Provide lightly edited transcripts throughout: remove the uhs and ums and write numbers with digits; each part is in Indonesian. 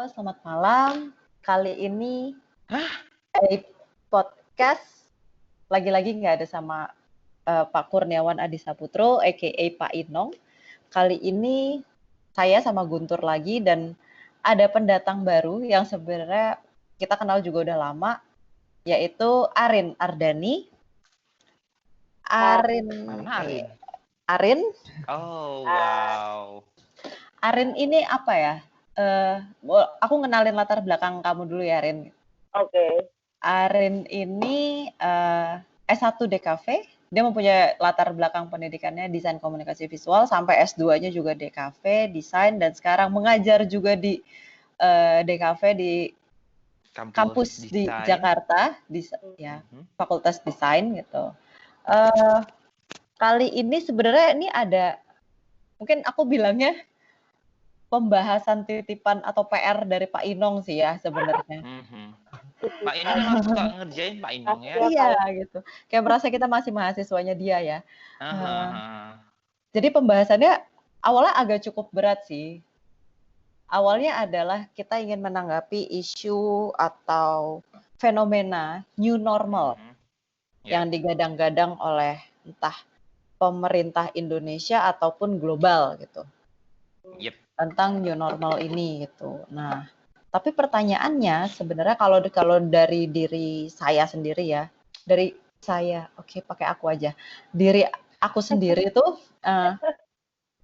selamat malam. Kali ini Hah? podcast lagi-lagi nggak ada sama Pak Kurniawan Adi Saputro, aka Pak Inong. Kali ini saya sama Guntur lagi dan ada pendatang baru yang sebenarnya kita kenal juga udah lama, yaitu Arin Ardani. Mana Arin? Arin Oh, wow. Arin ini apa ya? Aku ngenalin latar belakang kamu dulu ya, Arin. Oke. Arin ini S1 DKV, dia mempunyai latar belakang pendidikannya desain komunikasi visual, sampai S2-nya juga DKV, desain, dan sekarang mengajar juga di DKV di kampus di Jakarta, ya, Fakultas Desain gitu. Kali ini sebenarnya ini ada, mungkin aku bilangnya pembahasan titipan atau PR dari Pak Inong sih ya sebenarnya. Pak Inong emang suka ngerjain Pak Inong ya? Iya gitu. Kayak merasa kita masih mahasiswanya dia ya. Jadi pembahasannya awalnya agak cukup berat sih. Awalnya adalah kita ingin menanggapi isu atau fenomena new normal yang digadang-gadang oleh entah pemerintah Indonesia ataupun global gitu. Tentang new normal ini gitu. Nah, tapi pertanyaannya sebenarnya kalau dari diri saya sendiri ya, dari saya, oke pakai aku aja, diri aku sendiri tuh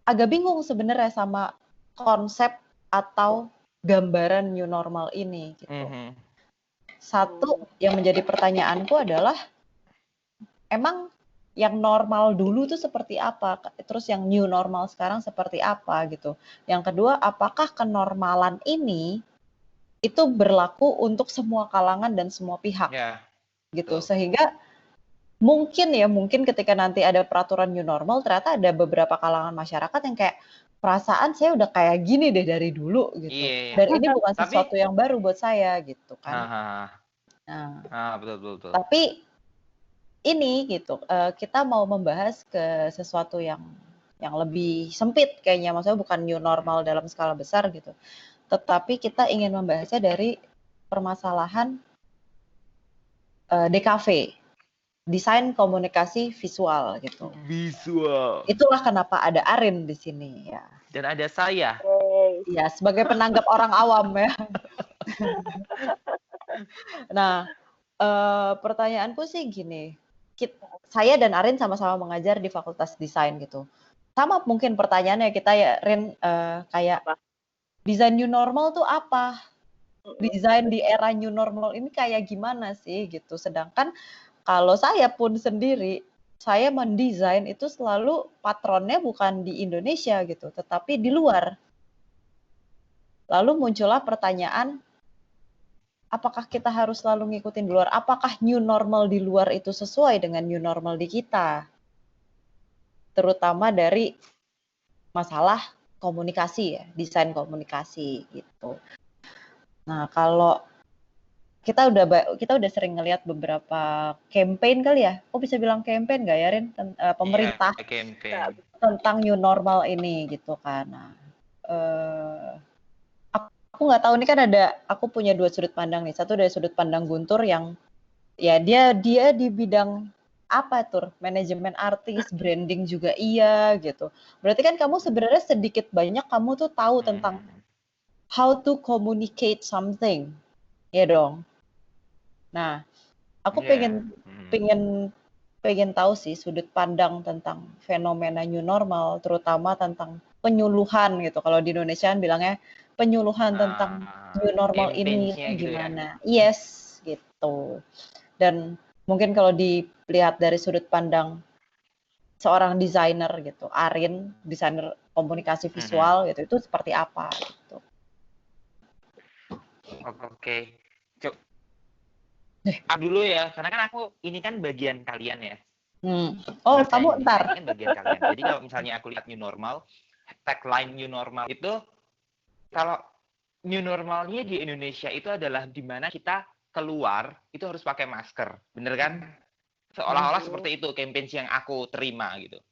agak bingung sebenarnya sama konsep atau gambaran new normal ini gitu. Satu yang menjadi pertanyaanku adalah emang yang normal dulu tuh seperti apa, terus yang new normal sekarang seperti apa gitu. Yang kedua, apakah kenormalan ini itu berlaku untuk semua kalangan dan semua pihak, gitu. Sehingga mungkin ketika nanti ada peraturan new normal, ternyata ada beberapa kalangan masyarakat yang kayak perasaan saya udah kayak gini deh dari dulu gitu. Dan ini bukan sesuatu yang baru buat saya gitu kan. Betul. Tapi ini gitu, kita mau membahas ke sesuatu yang lebih sempit kayaknya, maksudnya bukan new normal dalam skala besar gitu. Tetapi kita ingin membahasnya dari permasalahan DKV, desain komunikasi visual gitu. Visual. Itulah kenapa ada Arin di sini ya. Dan ada saya. Ya, sebagai penanggap orang awam ya. Nah, pertanyaanku sih gini, saya dan Arin sama-sama mengajar di Fakultas Desain gitu. Sama mungkin pertanyaannya kita ya, Rin, kayak desain new normal tuh apa? Desain di era new normal ini kayak gimana sih gitu. Sedangkan kalau saya pun sendiri, saya mendesain itu selalu patronnya bukan di Indonesia gitu, tetapi di luar. Lalu muncullah pertanyaan, apakah kita harus selalu ngikutin di luar? Apakah new normal di luar itu sesuai dengan new normal di kita? Terutama dari masalah komunikasi ya, desain komunikasi gitu. Nah, kalau kita udah sering ngelihat beberapa campaign kali ya. Kok bisa bilang campaign nggak ya, Rin? Pemerintah tentang new normal ini gitu kan. Nah, aku nggak tahu, ini kan aku punya dua sudut pandang nih. Satu dari sudut pandang Guntur yang ya dia di bidang apa tuh, manajemen artis, branding juga iya gitu. Berarti kan kamu sebenarnya sedikit banyak kamu tuh tahu tentang how to communicate something, ya dong. Nah, aku pengen tahu sih sudut pandang tentang fenomena new normal, terutama tentang penyuluhan gitu. Kalau di Indonesia kan bilangnya penyuluhan tentang new normal ini gimana? Gitu ya? Yes, gitu. Dan mungkin kalau dilihat dari sudut pandang seorang desainer gitu, Arin, desainer komunikasi visual gitu, itu seperti apa gitu. Oke. Dulu ya, karena kan aku ini kan bagian kalian ya. Oh, kamu ntar. Ini kan bagian kalian. Jadi kalau misalnya aku lihat new normal, tagline new normal itu, kalau new normalnya di Indonesia itu adalah di mana kita keluar itu harus pakai masker, bener kan? Seolah-olah seperti itu campaign yang aku terima gitu.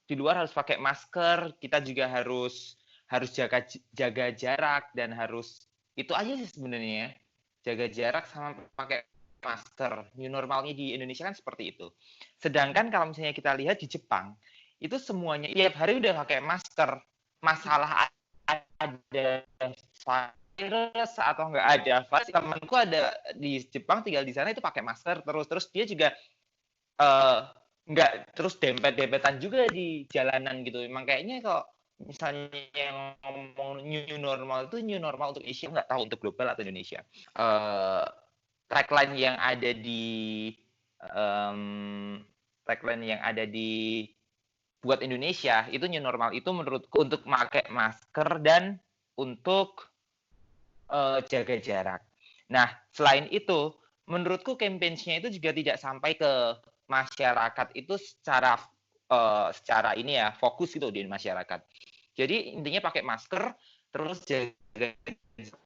Di luar harus pakai masker, kita juga harus harus jaga jarak dan harus itu aja sih sebenarnya, jaga jarak sama pakai masker. New normalnya di Indonesia kan seperti itu. Sedangkan kalau misalnya kita lihat di Jepang, itu semuanya tiap hari udah pakai masker. Masalah ada virus atau nggak ada virus, temanku ada di Jepang tinggal di sana itu pakai masker terus dia juga nggak terus dempet-dempetan juga di jalanan gitu. Emang kayaknya kok misalnya yang ngomong new normal itu new normal untuk Asia, nggak tahu untuk global atau Indonesia. Tagline yang ada di buat Indonesia itu new normal itu menurutku untuk pakai masker dan untuk jaga jarak. Nah, selain itu, menurutku campaign-nya itu juga tidak sampai ke masyarakat itu secara ini ya, fokus gitu di masyarakat. Jadi intinya pakai masker, terus jaga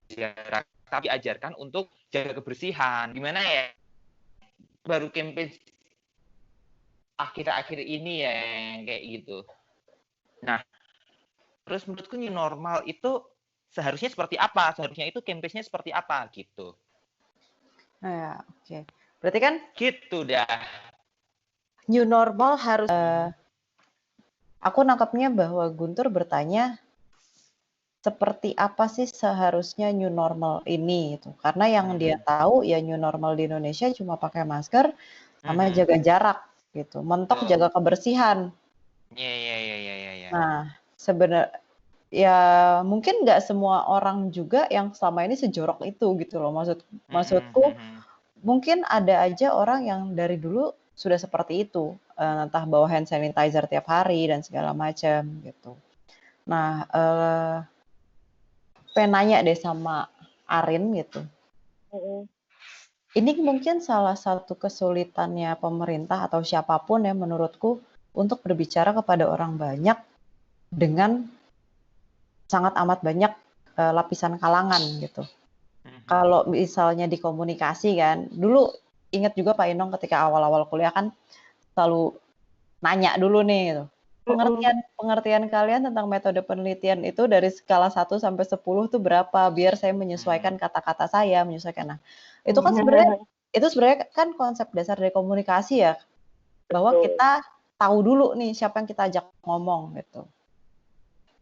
jarak, tapi ajarkan untuk jaga kebersihan. Gimana ya? Baru campaign akhir-akhir ini ya kayak gitu. Nah, terus menurutku new normal itu seharusnya seperti apa? Seharusnya itu campaign-nya seperti apa gitu. Nah, ya, oke. Berarti kan gitu dah. New normal harus aku nangkapnya bahwa Guntur bertanya seperti apa sih seharusnya new normal ini gitu. Karena yang dia tahu ya new normal di Indonesia cuma pakai masker sama jaga jarak gitu. Mentok jaga kebersihan. Iya. Nah, sebenarnya ya mungkin nggak semua orang juga yang selama ini sejorok itu gitu loh. Maksudku mungkin ada aja orang yang dari dulu sudah seperti itu, entah bawa hand sanitizer tiap hari dan segala macam gitu. Nah, pengen nanya deh sama Arin gitu. Ini mungkin salah satu kesulitannya pemerintah atau siapapun ya menurutku untuk berbicara kepada orang banyak dengan sangat amat banyak lapisan kalangan gitu. Kalau misalnya di komunikasi kan, dulu ingat juga Pak Inong ketika awal-awal kuliah kan selalu nanya dulu nih gitu. Pengertian kalian tentang metode penelitian itu dari skala 1 sampai 10 tuh berapa biar saya menyesuaikan kata-kata saya, menyesuaikan. Nah, itu kan sebenarnya kan konsep dasar dari komunikasi ya. Bahwa kita tahu dulu nih siapa yang kita ajak ngomong gitu.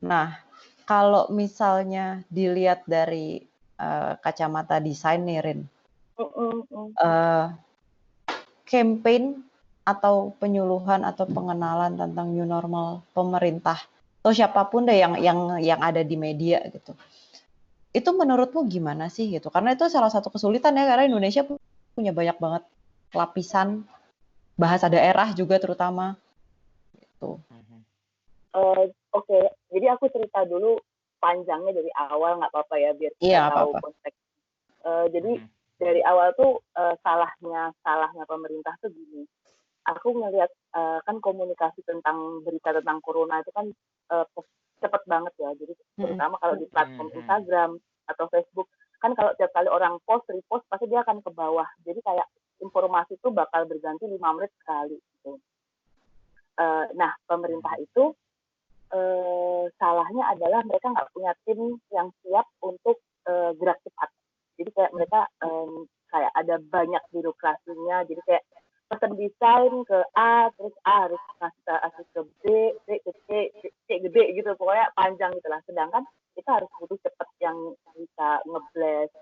Nah, kalau misalnya dilihat dari kacamata desain nih Rin. Campaign atau penyuluhan atau pengenalan tentang new normal pemerintah atau siapapun deh yang ada di media gitu. Itu menurutmu gimana sih gitu? Karena itu salah satu kesulitan ya karena Indonesia punya banyak banget lapisan bahasa daerah juga terutama gitu. Oke, jadi aku cerita dulu panjangnya dari awal nggak apa-apa ya biar kita tahu konteks. Jadi dari awal tuh salahnya pemerintah tuh gini. Aku ngelihat kan komunikasi tentang berita tentang corona itu kan cepet banget ya. Jadi terutama kalau di platform Instagram atau Facebook kan kalau tiap kali orang repost pasti dia akan ke bawah. Jadi kayak informasi itu bakal berganti 5 menit sekali gitu. Nah pemerintah itu salahnya adalah mereka nggak punya tim yang siap untuk gerak cepat. Jadi kayak mereka kayak ada banyak birokrasinya. Jadi kayak pesan desain ke A, terus A harus ngasih ke B ke C gede gitu. Pokoknya panjang gitu lah. Sedangkan kita harus butuh cepat yang bisa nge-blast,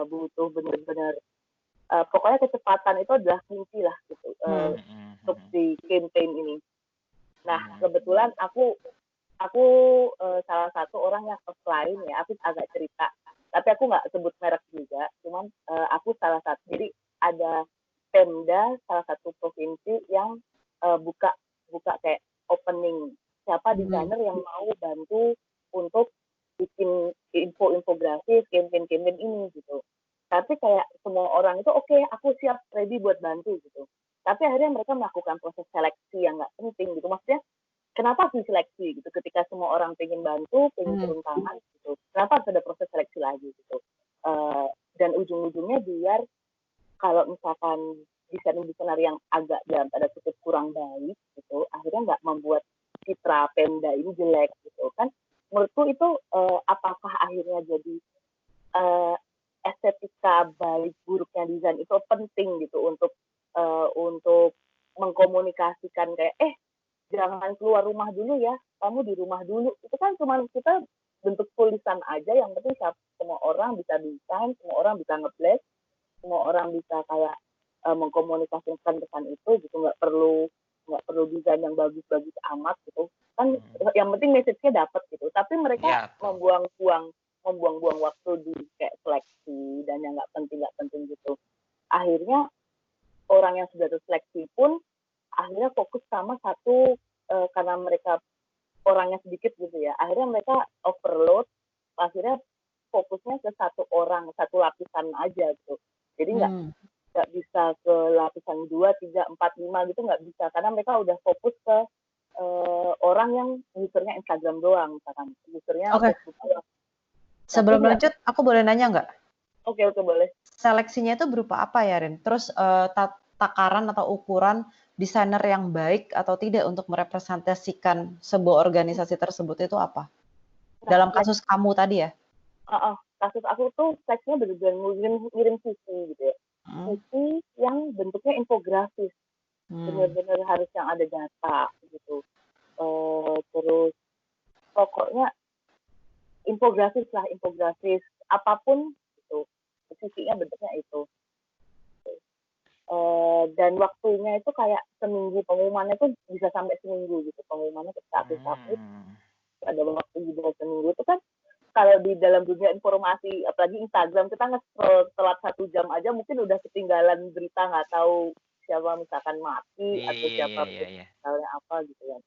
butuh bener-bener. Pokoknya kecepatan itu adalah kunci lah gitu untuk di campaign ini. Nah, kebetulan aku salah satu orang yang offline ya, aku agak cerita. Tapi aku nggak sebut merek juga, cuman aku salah satu. Jadi ada Pemda salah satu provinsi yang buka kayak opening. Siapa desainer yang mau bantu untuk bikin infografis, campaign ini gitu. Tapi kayak semua orang itu oke, aku siap ready buat bantu gitu. Tapi akhirnya mereka melakukan proses seleksi yang nggak penting gitu. Maksudnya kenapa harus diseleksi gitu ketika semua orang pengen bantu, pengen turun tangan gitu. Kenapa harus ada proses seleksi lagi gitu. Dan ujung-ujungnya biar kalau misalkan desainer yang agak dalam tanda kutip kurang baik gitu, akhirnya nggak membuat citra Pemda ini jelek gitu kan. Menurutku itu eh, estetika balik buruknya desain itu penting gitu untuk mengkomunikasikan kayak jangan keluar rumah dulu ya, kamu di rumah dulu. Itu kan cuma kita bentuk tulisan aja, yang penting semua orang bisa desain, semua orang bisa nge-blast, semua orang bisa kayak mengkomunikasikan pesan itu gitu, nggak perlu desain yang bagus-bagus amat gitu. Kan yang penting message-nya dapat gitu. Tapi mereka Ya, betul. membuang-buang waktu di kayak seleksi dan yang nggak penting gitu. Akhirnya orang yang sudah terseleksi pun akhirnya fokus sama satu, karena mereka orangnya sedikit gitu ya, akhirnya mereka overload, akhirnya fokusnya ke satu orang, satu lapisan aja gitu. Jadi nggak bisa ke lapisan 2, 3, 4, 5 gitu, nggak bisa, karena mereka udah fokus ke orang yang usernya Instagram doang, misalkan usernya Oke. Facebook doang. Sebelum lanjut, aku boleh nanya nggak? Oke, boleh. Seleksinya itu berupa apa ya, Rin? Terus takaran atau ukuran desainer yang baik atau tidak untuk merepresentasikan sebuah organisasi tersebut itu apa? Dalam kasus kamu tadi ya? Kasus aku tuh seleksinya bener-bener ngirim CV gitu ya. CV yang bentuknya infografis. Bener-bener harus yang ada data gitu. Terus pokoknya infografis apapun gitu. CV-nya bentuknya itu. Dan waktunya itu kayak seminggu, pengumumannya tuh bisa sampai seminggu gitu, pengumumannya ketika aku submit ada waktu juga seminggu. Itu kan kalau di dalam dunia informasi, apalagi Instagram, kita nge-scroll telat 1 jam aja mungkin udah ketinggalan berita, nggak tahu siapa misalkan mati atau siapa misalnya apa gitu ya.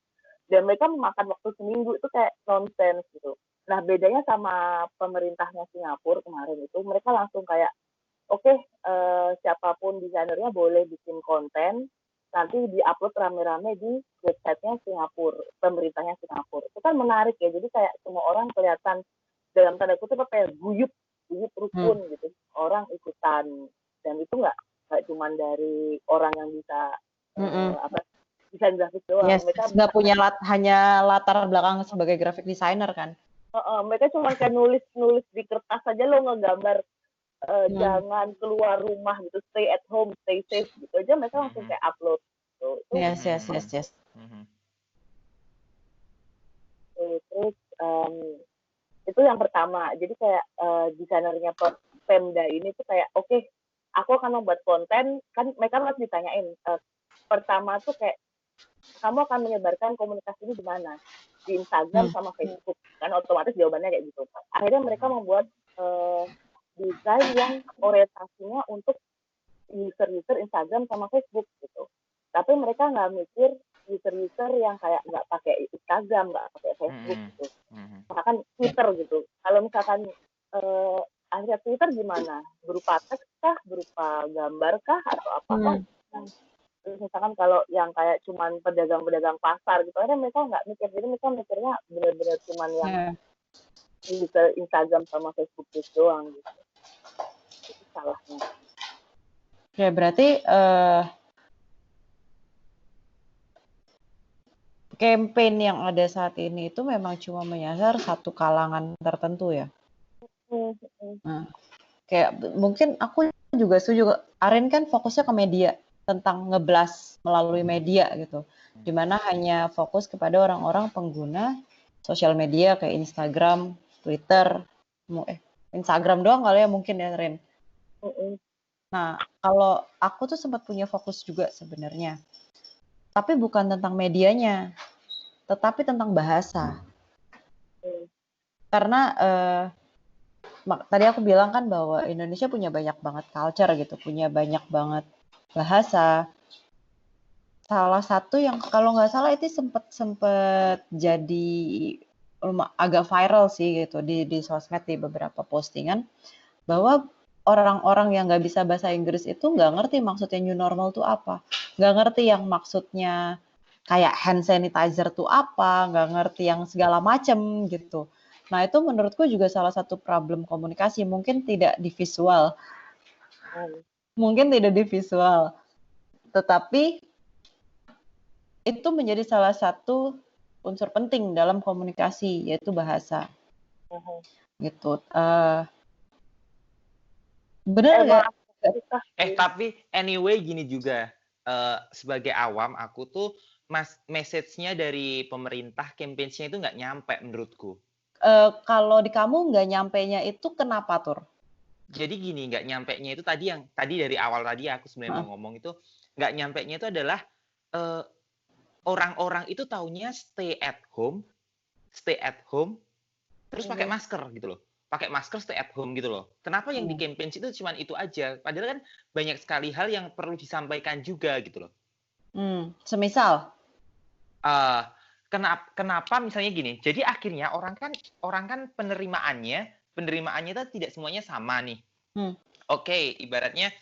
Dan mereka memakan waktu seminggu, itu kayak nonsense gitu. Nah, bedanya sama pemerintahnya Singapura kemarin itu, mereka langsung kayak, oke, siapapun desainernya boleh bikin konten, nanti di-upload rame-rame di websitenya Singapura, pemerintahnya Singapura. Itu kan menarik ya, jadi kayak semua orang kelihatan dalam tanda kutip apa ya, guyup rukun gitu, orang ikutan. Dan itu nggak cuma dari orang yang bisa desain grafis doang. Yes, mereka nggak punya hanya latar belakang sebagai graphic designer kan? Mereka cuma kayak nulis di kertas aja, lo ngegambar jangan keluar rumah gitu, stay at home, stay safe gitu aja, mereka langsung kayak upload gitu. Yes. Terus itu yang pertama. Jadi kayak desainernya Pemda ini tuh kayak, oke, aku akan membuat konten, kan mereka harus ditanyain. Pertama tuh kayak, kamu akan menyebarkan komunikasi ini di mana? Di Instagram sama Facebook. Kan otomatis jawabannya kayak gitu. Akhirnya mereka membuat desain yang orientasinya untuk user-user Instagram sama Facebook gitu. Tapi mereka nggak mikir user-user yang kayak nggak pakai Instagram, nggak pakai Facebook gitu. Misalkan Twitter gitu. Kalau misalkan akhirnya Twitter gimana? Berupa teks kah? Berupa gambar kah? Atau apakah? Terus misalkan kalau yang kayak cuman pedagang-pedagang pasar gitu, akhirnya mereka nggak mikir. Jadi mereka mikirnya benar-benar cuman yang user Instagram sama Facebook doang gitu. Itu salahnya. Ya, berarti campaign yang ada saat ini itu memang cuma menyasar satu kalangan tertentu ya. Nah, kayak mungkin aku juga setuju. Arin kan fokusnya ke media, tentang ngeblas melalui media gitu. Dimana hanya fokus kepada orang-orang pengguna sosial media kayak Instagram, Twitter, Instagram doang kali ya mungkin ya, Rin. Nah, kalau aku tuh sempat punya fokus juga sebenarnya. Tapi bukan tentang medianya, tetapi tentang bahasa. Karena tadi aku bilang kan bahwa Indonesia punya banyak banget culture gitu, punya banyak banget bahasa. Salah satu yang kalau nggak salah itu sempet jadi agak viral sih gitu di sosmed, di beberapa postingan, bahwa orang-orang yang nggak bisa bahasa Inggris itu nggak ngerti maksudnya new normal tuh apa, nggak ngerti yang maksudnya kayak hand sanitizer tuh apa, nggak ngerti yang segala macem gitu. Nah itu menurutku juga salah satu problem komunikasi, mungkin tidak di visual, tetapi itu menjadi salah satu unsur penting dalam komunikasi, yaitu bahasa. Gitu. Bener nggak? Emang susah sih. Tapi anyway gini juga, sebagai awam aku tuh message-nya dari pemerintah, campaign-nya itu nggak nyampe menurutku. Kalau di kamu nggak nyampenya itu kenapa, Tur? Jadi gini, nggak nyampe-nya itu tadi dari awal tadi aku sebenarnya mau ngomong itu, nggak nyampe-nya itu adalah orang-orang itu taunya stay at home, terus pakai masker gitu loh. Pakai masker, stay at home gitu loh. Kenapa yang di campaign itu cuma itu aja? Padahal kan banyak sekali hal yang perlu disampaikan juga gitu loh. Semisal? Kenapa misalnya gini? Jadi akhirnya orang kan penerimaannya itu tidak semuanya sama nih. Oke, ibaratnya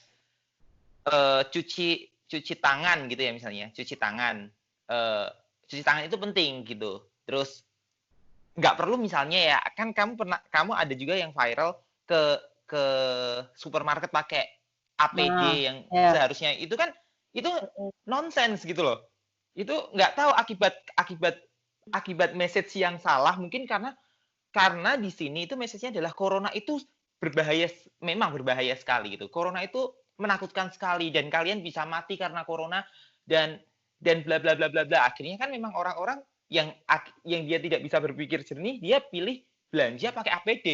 cuci tangan gitu ya misalnya, cuci tangan itu penting gitu. Terus nggak perlu misalnya ya, kan kamu ada juga yang viral ke supermarket pakai APD yang seharusnya itu nonsens gitu loh. Itu nggak tahu akibat message yang salah, mungkin karena di sini itu message-nya adalah corona itu memang berbahaya sekali gitu. Corona itu menakutkan sekali dan kalian bisa mati karena corona dan bla bla bla bla bla. Akhirnya kan memang orang-orang yang dia tidak bisa berpikir jernih, dia pilih belanja pakai APD.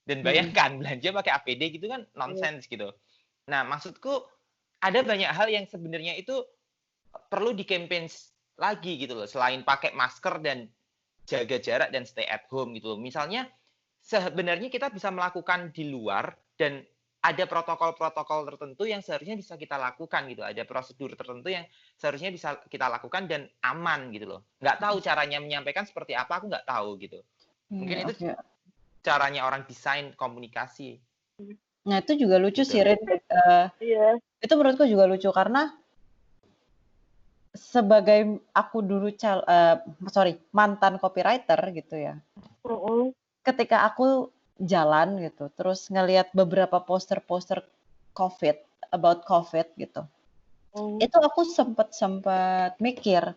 Dan bayangkan belanja pakai APD gitu kan nonsens gitu. Nah, maksudku ada banyak hal yang sebenarnya itu perlu di campaign lagi gitu loh, selain pakai masker dan jaga jarak dan stay at home gitu loh. Misalnya sebenarnya kita bisa melakukan di luar dan ada protokol-protokol tertentu yang seharusnya bisa kita lakukan gitu. Ada prosedur tertentu yang seharusnya bisa kita lakukan dan aman gitu loh. Nggak tahu caranya menyampaikan seperti apa, aku nggak tahu gitu. Mungkin itu caranya orang desain komunikasi. Nah, itu juga lucu gitu. sih, Rin. Itu menurutku juga lucu karena sebagai aku dulu mantan copywriter gitu ya. Ketika aku jalan gitu, terus ngelihat beberapa poster-poster about COVID gitu. Itu aku sempat mikir,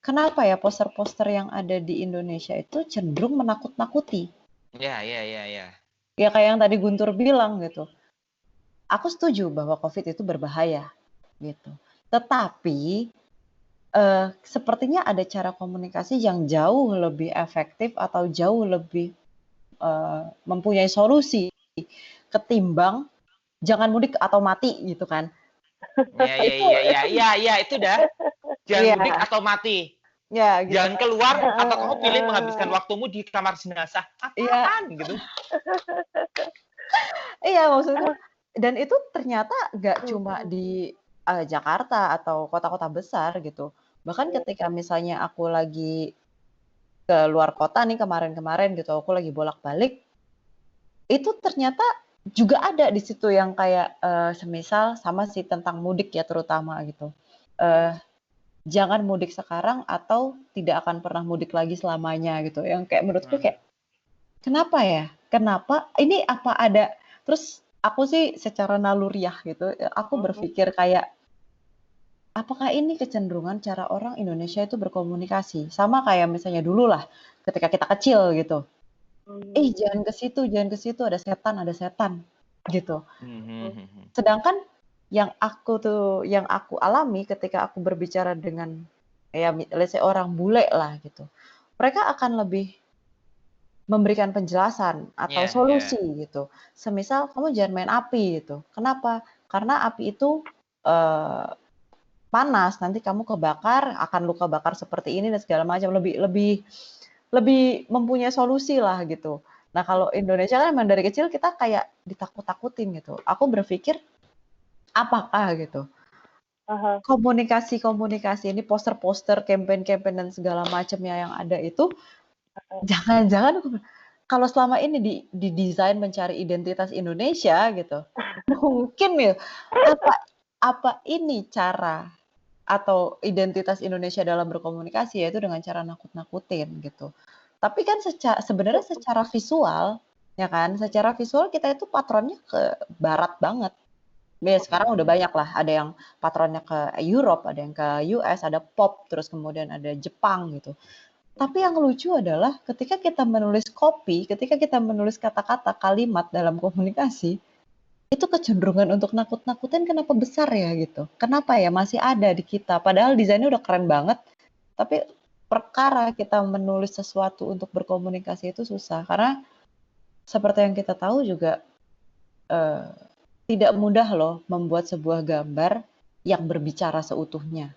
kenapa ya poster-poster yang ada di Indonesia itu cenderung menakut-nakuti. Ya. Ya kayak yang tadi Guntur bilang gitu. Aku setuju bahwa COVID itu berbahaya gitu. Tetapi sepertinya ada cara komunikasi yang jauh lebih efektif atau jauh lebih mempunyai solusi ketimbang jangan mudik atau mati gitu kan. Ya, itu dah. Jangan mudik atau mati. Ya, gitu. Jangan keluar atau kamu pilih menghabiskan waktumu di kamar jenazah. Apaan gitu. Iya, maksudnya. Dan itu ternyata nggak cuma di Jakarta atau kota-kota besar gitu. Bahkan ketika misalnya aku lagi ke luar kota nih kemarin-kemarin gitu, aku lagi bolak-balik, itu ternyata juga ada di situ yang kayak semisal sama sih tentang mudik ya terutama gitu. Jangan mudik sekarang atau tidak akan pernah mudik lagi selamanya gitu. Yang kayak menurutku kayak kenapa ya? Kenapa? Ini apa ada? Terus aku sih secara naluriah gitu, aku berpikir kayak apakah ini kecenderungan cara orang Indonesia itu berkomunikasi? Sama kayak misalnya dulu lah, ketika kita kecil gitu. Jangan ke situ, ada setan, gitu. Sedangkan yang aku alami ketika aku berbicara dengan, ya let's say orang bule lah gitu. Mereka akan lebih memberikan penjelasan atau solusi gitu. Semisal kamu jangan main api gitu. Kenapa? Karena api itu panas, nanti kamu kebakar, akan luka bakar seperti ini dan segala macam. Lebih mempunyai solusi lah gitu. Nah kalau Indonesia kan memang dari kecil kita kayak ditakut-takutin gitu. Aku berpikir apakah gitu komunikasi ini poster-poster, campaign-campaign dan segala macamnya yang ada itu jangan-jangan kalau selama ini didesain mencari identitas Indonesia gitu, mungkin ya apa ini cara atau identitas Indonesia dalam berkomunikasi yaitu dengan cara nakut-nakutin gitu. Tapi kan sebenarnya secara visual ya kan, secara visual kita itu patronnya ke barat banget. Ya sekarang udah banyak lah, ada yang patronnya ke Europe, ada yang ke US, ada pop, terus kemudian ada Jepang gitu. Tapi yang lucu adalah ketika kita menulis copy, ketika kita menulis kata-kata, kalimat dalam komunikasi, itu kecenderungan untuk nakut-nakutin kenapa besar ya gitu. Kenapa ya masih ada di kita? Padahal desainnya udah keren banget, tapi perkara kita menulis sesuatu untuk berkomunikasi itu susah. Karena seperti yang kita tahu juga eh, tidak mudah loh membuat sebuah gambar yang berbicara seutuhnya.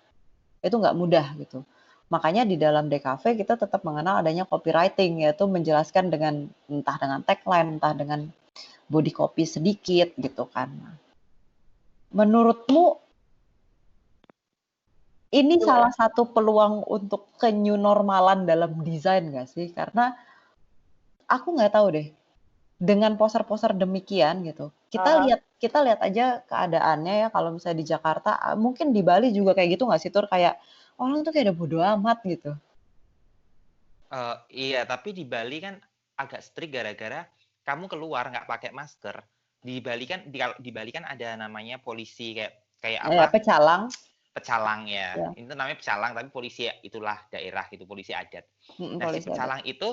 Itu nggak mudah gitu. Makanya di dalam DKV kita tetap mengenal adanya copywriting, yaitu menjelaskan dengan entah dengan tagline, entah dengan body copy sedikit gitu kan. Menurutmu ini salah satu peluang untuk ke new normalan dalam desain nggak sih? Karena aku nggak tahu deh, dengan poster-poster demikian gitu, kita lihat aja keadaannya ya kalau misalnya di Jakarta, mungkin di Bali juga kayak gitu nggak sih Tur? Kayak orang tuh kayak udah bodo amat gitu. Iya, tapi di Bali kan agak strict gara-gara kamu keluar nggak pakai masker. Di Bali kan di Bali kan ada namanya polisi kayak apa? Pecalang. Pecalang ya. Ya. Itu namanya pecalang tapi polisi itulah daerah gitu, polisi adat. Nah, si Polisi pecalang itu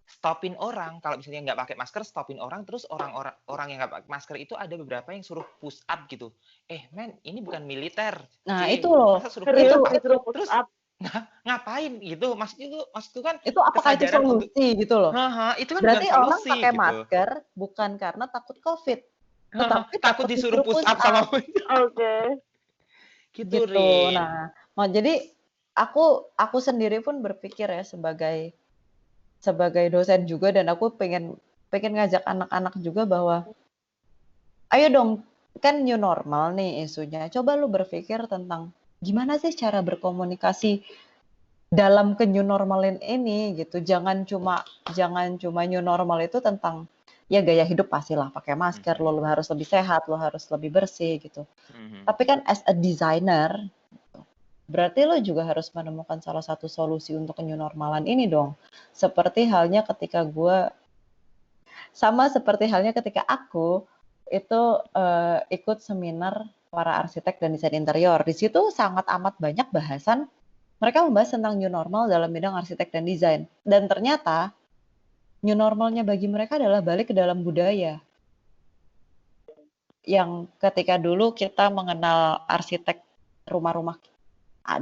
stopin orang kalau misalnya nggak pakai masker, stopin orang, terus orang yang nggak pakai masker itu ada beberapa yang suruh push up gitu. Men, ini bukan militer. Nah, C, itu loh. masa suruh Serius push up? disuruh push Terus up. ngapain gitu? Maksudku kan Itu apakah itu kesadaran untuk solusi gitu loh? itu kan Berarti bukan orang solusi pakai gitu. masker bukan karena takut COVID, tetapi Takut disuruh push up sama Oke. gitu, gitu. Rin. Nah, jadi aku sendiri pun berpikir ya sebagai dosen juga, dan aku pengen ngajak anak-anak juga bahwa ayo dong, kan new normal nih isunya. Coba lu berpikir tentang gimana sih cara berkomunikasi dalam ke new normalin ini gitu. Jangan cuma new normal itu tentang ya gaya hidup pastilah pakai masker, lo harus lebih sehat, lo harus lebih bersih gitu. Tapi kan as a designer, berarti lo juga harus menemukan salah satu solusi untuk new normalan ini dong. Seperti halnya ketika ketika aku itu ikut seminar para arsitek dan desain interior. Di situ sangat amat banyak bahasan, mereka membahas tentang new normal dalam bidang arsitek dan desain. Dan ternyata new normalnya bagi mereka adalah balik ke dalam budaya. Yang ketika dulu kita mengenal arsitek rumah-rumah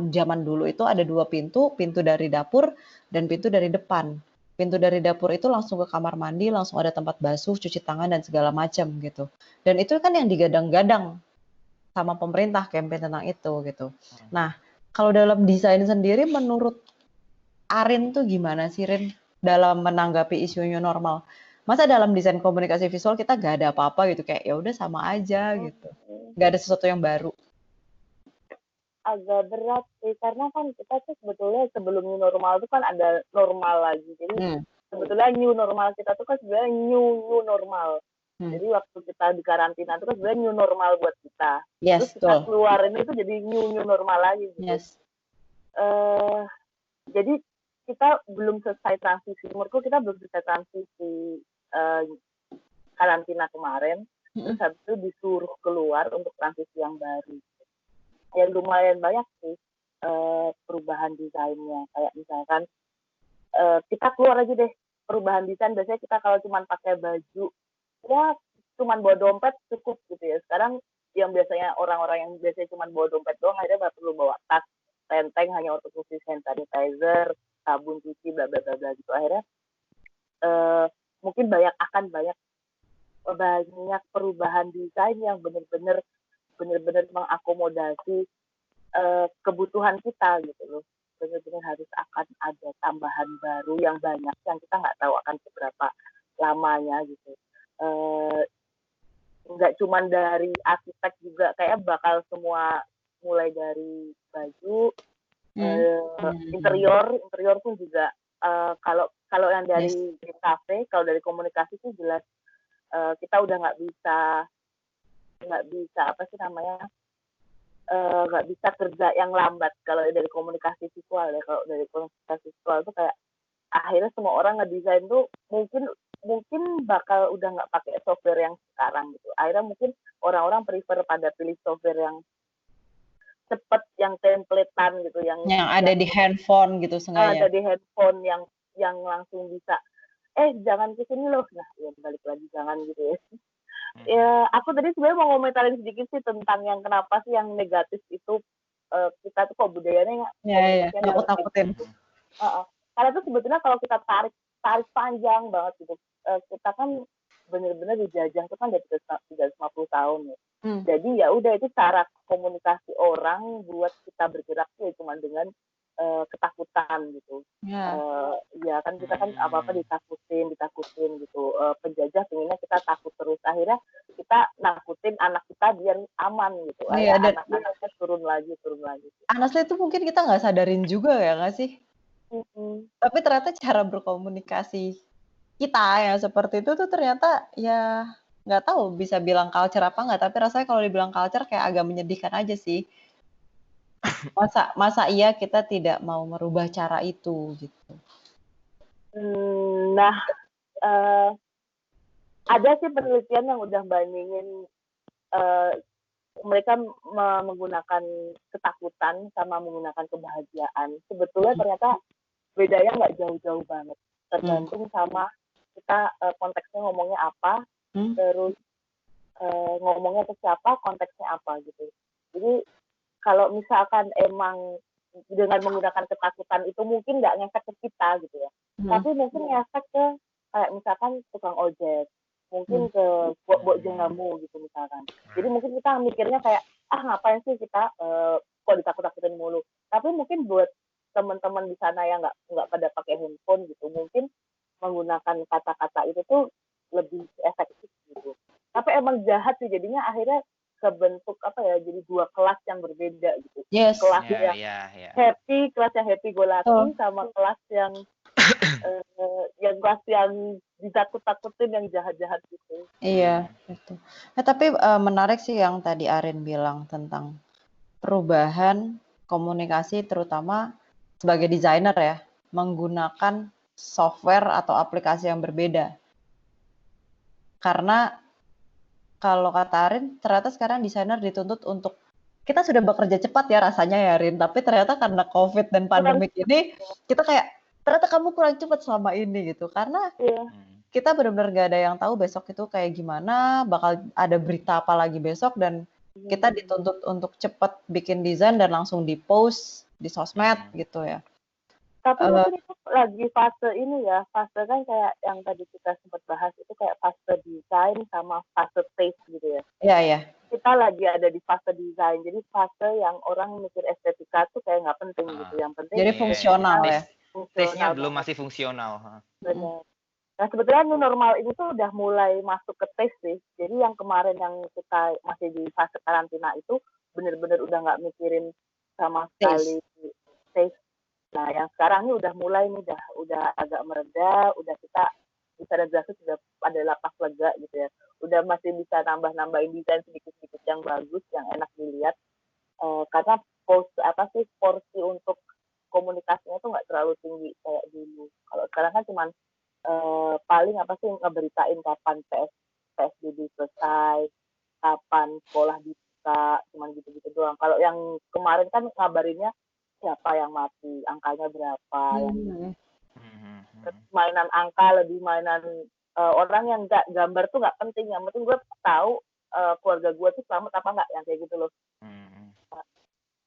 zaman dulu itu ada 2 pintu, pintu dari dapur dan pintu dari depan. Pintu dari dapur itu langsung ke kamar mandi, langsung ada tempat basuh, cuci tangan dan segala macam gitu. Dan itu kan yang digadang-gadang sama pemerintah campaign tentang itu gitu. Nah, kalau dalam desain sendiri menurut Arin tuh gimana sih Rin dalam menanggapi isu new normal? Masa dalam desain komunikasi visual kita gak ada apa-apa gitu, kayak ya udah sama aja gitu. Gak ada sesuatu yang baru. Agak berat sih, karena kan kita tuh sebetulnya sebelum new normal itu kan ada normal lagi. Jadi sebetulnya new normal kita tuh kan sebenarnya new normal. Jadi waktu kita di karantina itu kan sebenarnya new normal buat kita. Yes, terus kita keluar ini tuh jadi new normal lagi gitu. Yes. Jadi kita belum selesai transisi. Menurutku kita belum selesai transisi karantina kemarin. Terus habis itu disuruh keluar untuk transisi yang baru. Ya lumayan banyak sih perubahan desainnya. Kayak misalkan kita keluar aja deh perubahan desain. Biasanya kita kalau cuma pakai baju, ya cuma bawa dompet cukup gitu ya. Sekarang yang biasanya orang-orang yang biasanya cuma bawa dompet doang, akhirnya nggak perlu bawa tas, tenteng hanya untuk khusus hand sanitizer, sabun cuci, bla bla bla bla gitu. Akhirnya mungkin akan banyak perubahan desain yang benar-benar mengakomodasi kebutuhan kita gitu loh. Benar-benar harus akan ada tambahan baru yang banyak yang kita nggak tahu akan seberapa lamanya gitu. Nggak cuma dari arsitek juga, kayak bakal semua mulai dari baju, interior pun juga. Kalau yang dari kafe, kalau dari komunikasi itu jelas kita udah nggak bisa apa sih namanya, nggak bisa kerja yang lambat kalau dari komunikasi visual ya. Kalau dari komunikasi visual itu kayak akhirnya semua orang ngedesain tuh mungkin bakal udah nggak pakai software yang sekarang gitu. Akhirnya mungkin orang-orang prefer pada pilih software yang cepet, yang templatean gitu, yang ada di handphone gitu sengaja. Ada di handphone yang langsung bisa jangan kesini loh. Nah, ya balik lagi jangan gitu ya. ya aku tadi sebenarnya mau ngomentarin sedikit sih tentang yang kenapa sih yang negatif itu kita tuh kok budayanya Ya, komunikasinya takut-takutin. gitu. Karena tuh sebetulnya kalau kita tarik panjang banget gitu, kita kan benar-benar dijajah itu kan dari 350 tahun ya. Jadi ya udah itu cara komunikasi orang buat kita bergerak ya cuma dengan ketakutan gitu. Ya kan kita kan apa-apa ditakutin gitu. Penjajah pengennya kita takut terus. Akhirnya kita nakutin anak kita biar aman gitu. Anak-anaknya turun lagi. Honestly itu mungkin kita nggak sadarin juga ya nggak sih? Tapi ternyata cara berkomunikasi kita yang seperti itu tuh ternyata ya nggak tahu bisa bilang culture apa nggak, tapi rasanya kalau dibilang culture kayak agak menyedihkan aja sih. Masa iya kita tidak mau merubah cara itu gitu. Nah, ada sih penelitian yang udah bandingin mereka menggunakan ketakutan sama menggunakan kebahagiaan. Sebetulnya ternyata bedanya nggak jauh-jauh banget. Tergantung sama kita konteksnya ngomongnya apa, terus ngomongnya ke siapa, konteksnya apa gitu. Jadi kalau misalkan emang dengan menggunakan ketakutan itu mungkin nggak ngefek ke kita gitu ya. Tapi mungkin ngefek ke kayak misalkan tukang ojek, mungkin ke buat jamu gitu misalkan. Jadi mungkin kita mikirnya kayak ngapain sih kita kok ditakut-takutin mulu. Tapi mungkin buat teman-teman di sana yang nggak pada pakai handphone gitu, mungkin menggunakan kata-kata itu tuh lebih efektif gitu. Tapi emang jahat sih jadinya akhirnya kebentuk jadi dua kelas yang berbeda gitu. Kelas yang happy, kelas yang happy go lucky sama kelas yang kelas yang ditakut-takutin yang jahat-jahat gitu. Iya, betul. Tapi menarik sih yang tadi Arin bilang tentang perubahan komunikasi terutama sebagai desainer ya, menggunakan software atau aplikasi yang berbeda. Karena kalau kata Arin, ternyata sekarang desainer dituntut untuk kita sudah bekerja cepat ya rasanya ya Rin, tapi ternyata karena COVID dan pandemik ini kita kayak ternyata kamu kurang cepat selama ini gitu. Karena kita benar-benar gak ada yang tahu besok itu kayak gimana, bakal ada berita apa lagi besok dan kita dituntut untuk cepat bikin desain dan langsung di-post di sosmed gitu ya. Tapi mungkin itu lagi fase ini ya, fase kan kayak yang tadi kita sempat bahas itu kayak fase desain sama fase taste gitu ya. Iya. Kita lagi ada di fase desain, jadi fase yang orang mikir estetika tuh kayak nggak penting gitu. Yang penting jadi fungsional ya. Taste-nya belum masih fungsional. Benar. Nah sebetulnya new normal ini tuh udah mulai masuk ke taste sih. Jadi yang kemarin yang kita masih di fase karantina itu bener-bener udah nggak mikirin sama sekali taste. Nah yang sekarang ini udah mulai nih, udah agak mereda, udah kita bisa ada grafis sudah ada lapas lega gitu ya. Udah masih bisa nambah-nambahin desain sedikit-sedikit yang bagus, yang enak dilihat. Karena porsi untuk komunikasinya tuh nggak terlalu tinggi kayak dulu. Kalau sekarang kan cuman paling ngeberitain kapan PSBB selesai, kapan sekolah dibuka, cuman gitu-gitu doang. Kalau yang kemarin kan ngabarinnya siapa yang mati, angkanya berapa, mainan angka lebih mainan orang yang nggak gambar tuh nggak penting, yang penting gue tahu keluarga gue tuh selamat apa nggak, yang kayak gitu loh.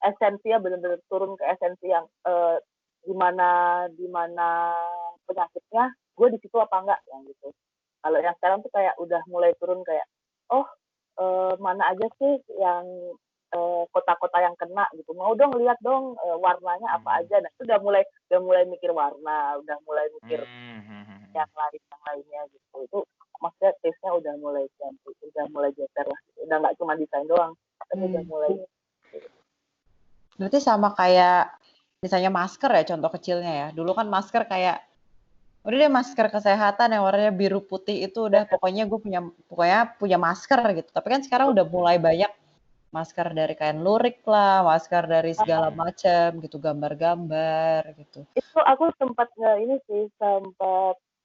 Esensinya benar-benar turun ke esensi yang di mana penyakitnya, gue di situ apa enggak yang gitu. Kalau yang sekarang tuh kayak udah mulai turun kayak mana aja sih yang kota-kota yang kena gitu, mau dong lihat dong warnanya apa aja. Nah itu udah mulai mikir warna, udah mulai mikir yang lainnya gitu. Itu maksudnya taste-nya udah mulai geser lah, udah nggak cuma desain doang, tapi udah mulai. Berarti sama kayak misalnya masker ya, contoh kecilnya ya. Dulu kan masker kayak udah deh masker kesehatan yang warnanya biru putih itu udah pokoknya gue punya masker gitu. Tapi kan sekarang udah mulai banyak masker dari kain lurik lah, masker dari segala macam gitu, gambar-gambar gitu. Itu aku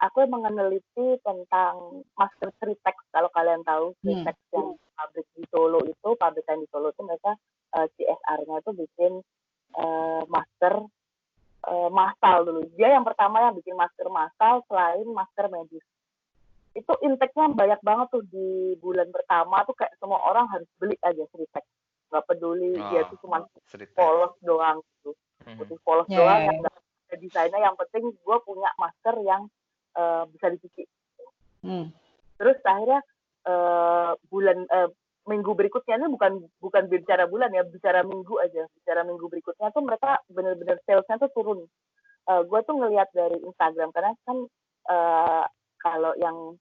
aku meneliti tentang masker Tritex, kalau kalian tahu Tritex yang pabrik di Solo itu, pabrikan di Solo itu mereka CSR-nya itu bikin masker massal dulu. Dia yang pertama yang bikin masker massal selain masker medis. Itu tuh intake-nya banyak banget tuh di bulan pertama tuh kayak semua orang harus beli aja Sritek. Nggak peduli dia tuh cuma Sritek. polos doang gitu. Putih polos Ya, doang ya, yang nggak ada desainnya, yang penting gue punya masker yang bisa dicuci. Terus akhirnya minggu berikutnya, ini bukan bicara bulan ya, bicara minggu aja. Bicara minggu berikutnya tuh mereka bener-bener salesnya tuh turun. Gue tuh ngelihat dari Instagram, karena kan kalau yang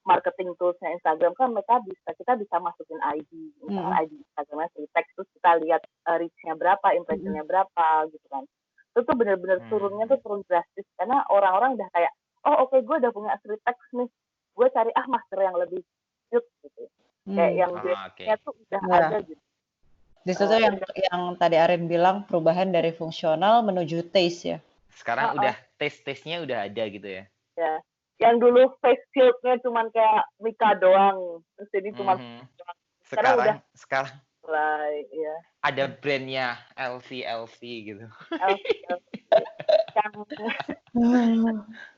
marketing toolsnya Instagram kan kita bisa masukin ID, misalkan ID Instagramnya Sritek, terus kita lihat reach-nya berapa, impression-nya berapa gitu kan. Itu tuh bener-bener turunnya tuh turun drastis, karena orang-orang udah kayak, oh oke, gue udah punya Sritek nih, gue cari masker yang lebih cute gitu. Kayak yang biasanya tuh udah ada gitu. Di situ yang tadi Arin bilang, perubahan dari fungsional menuju taste ya. Sekarang udah taste-nya udah ada gitu ya. Ya. Yang dulu face shield-nya cuman kayak Mika doang, terus ini cuma sekarang mulai ya. Ada brandnya LV gitu.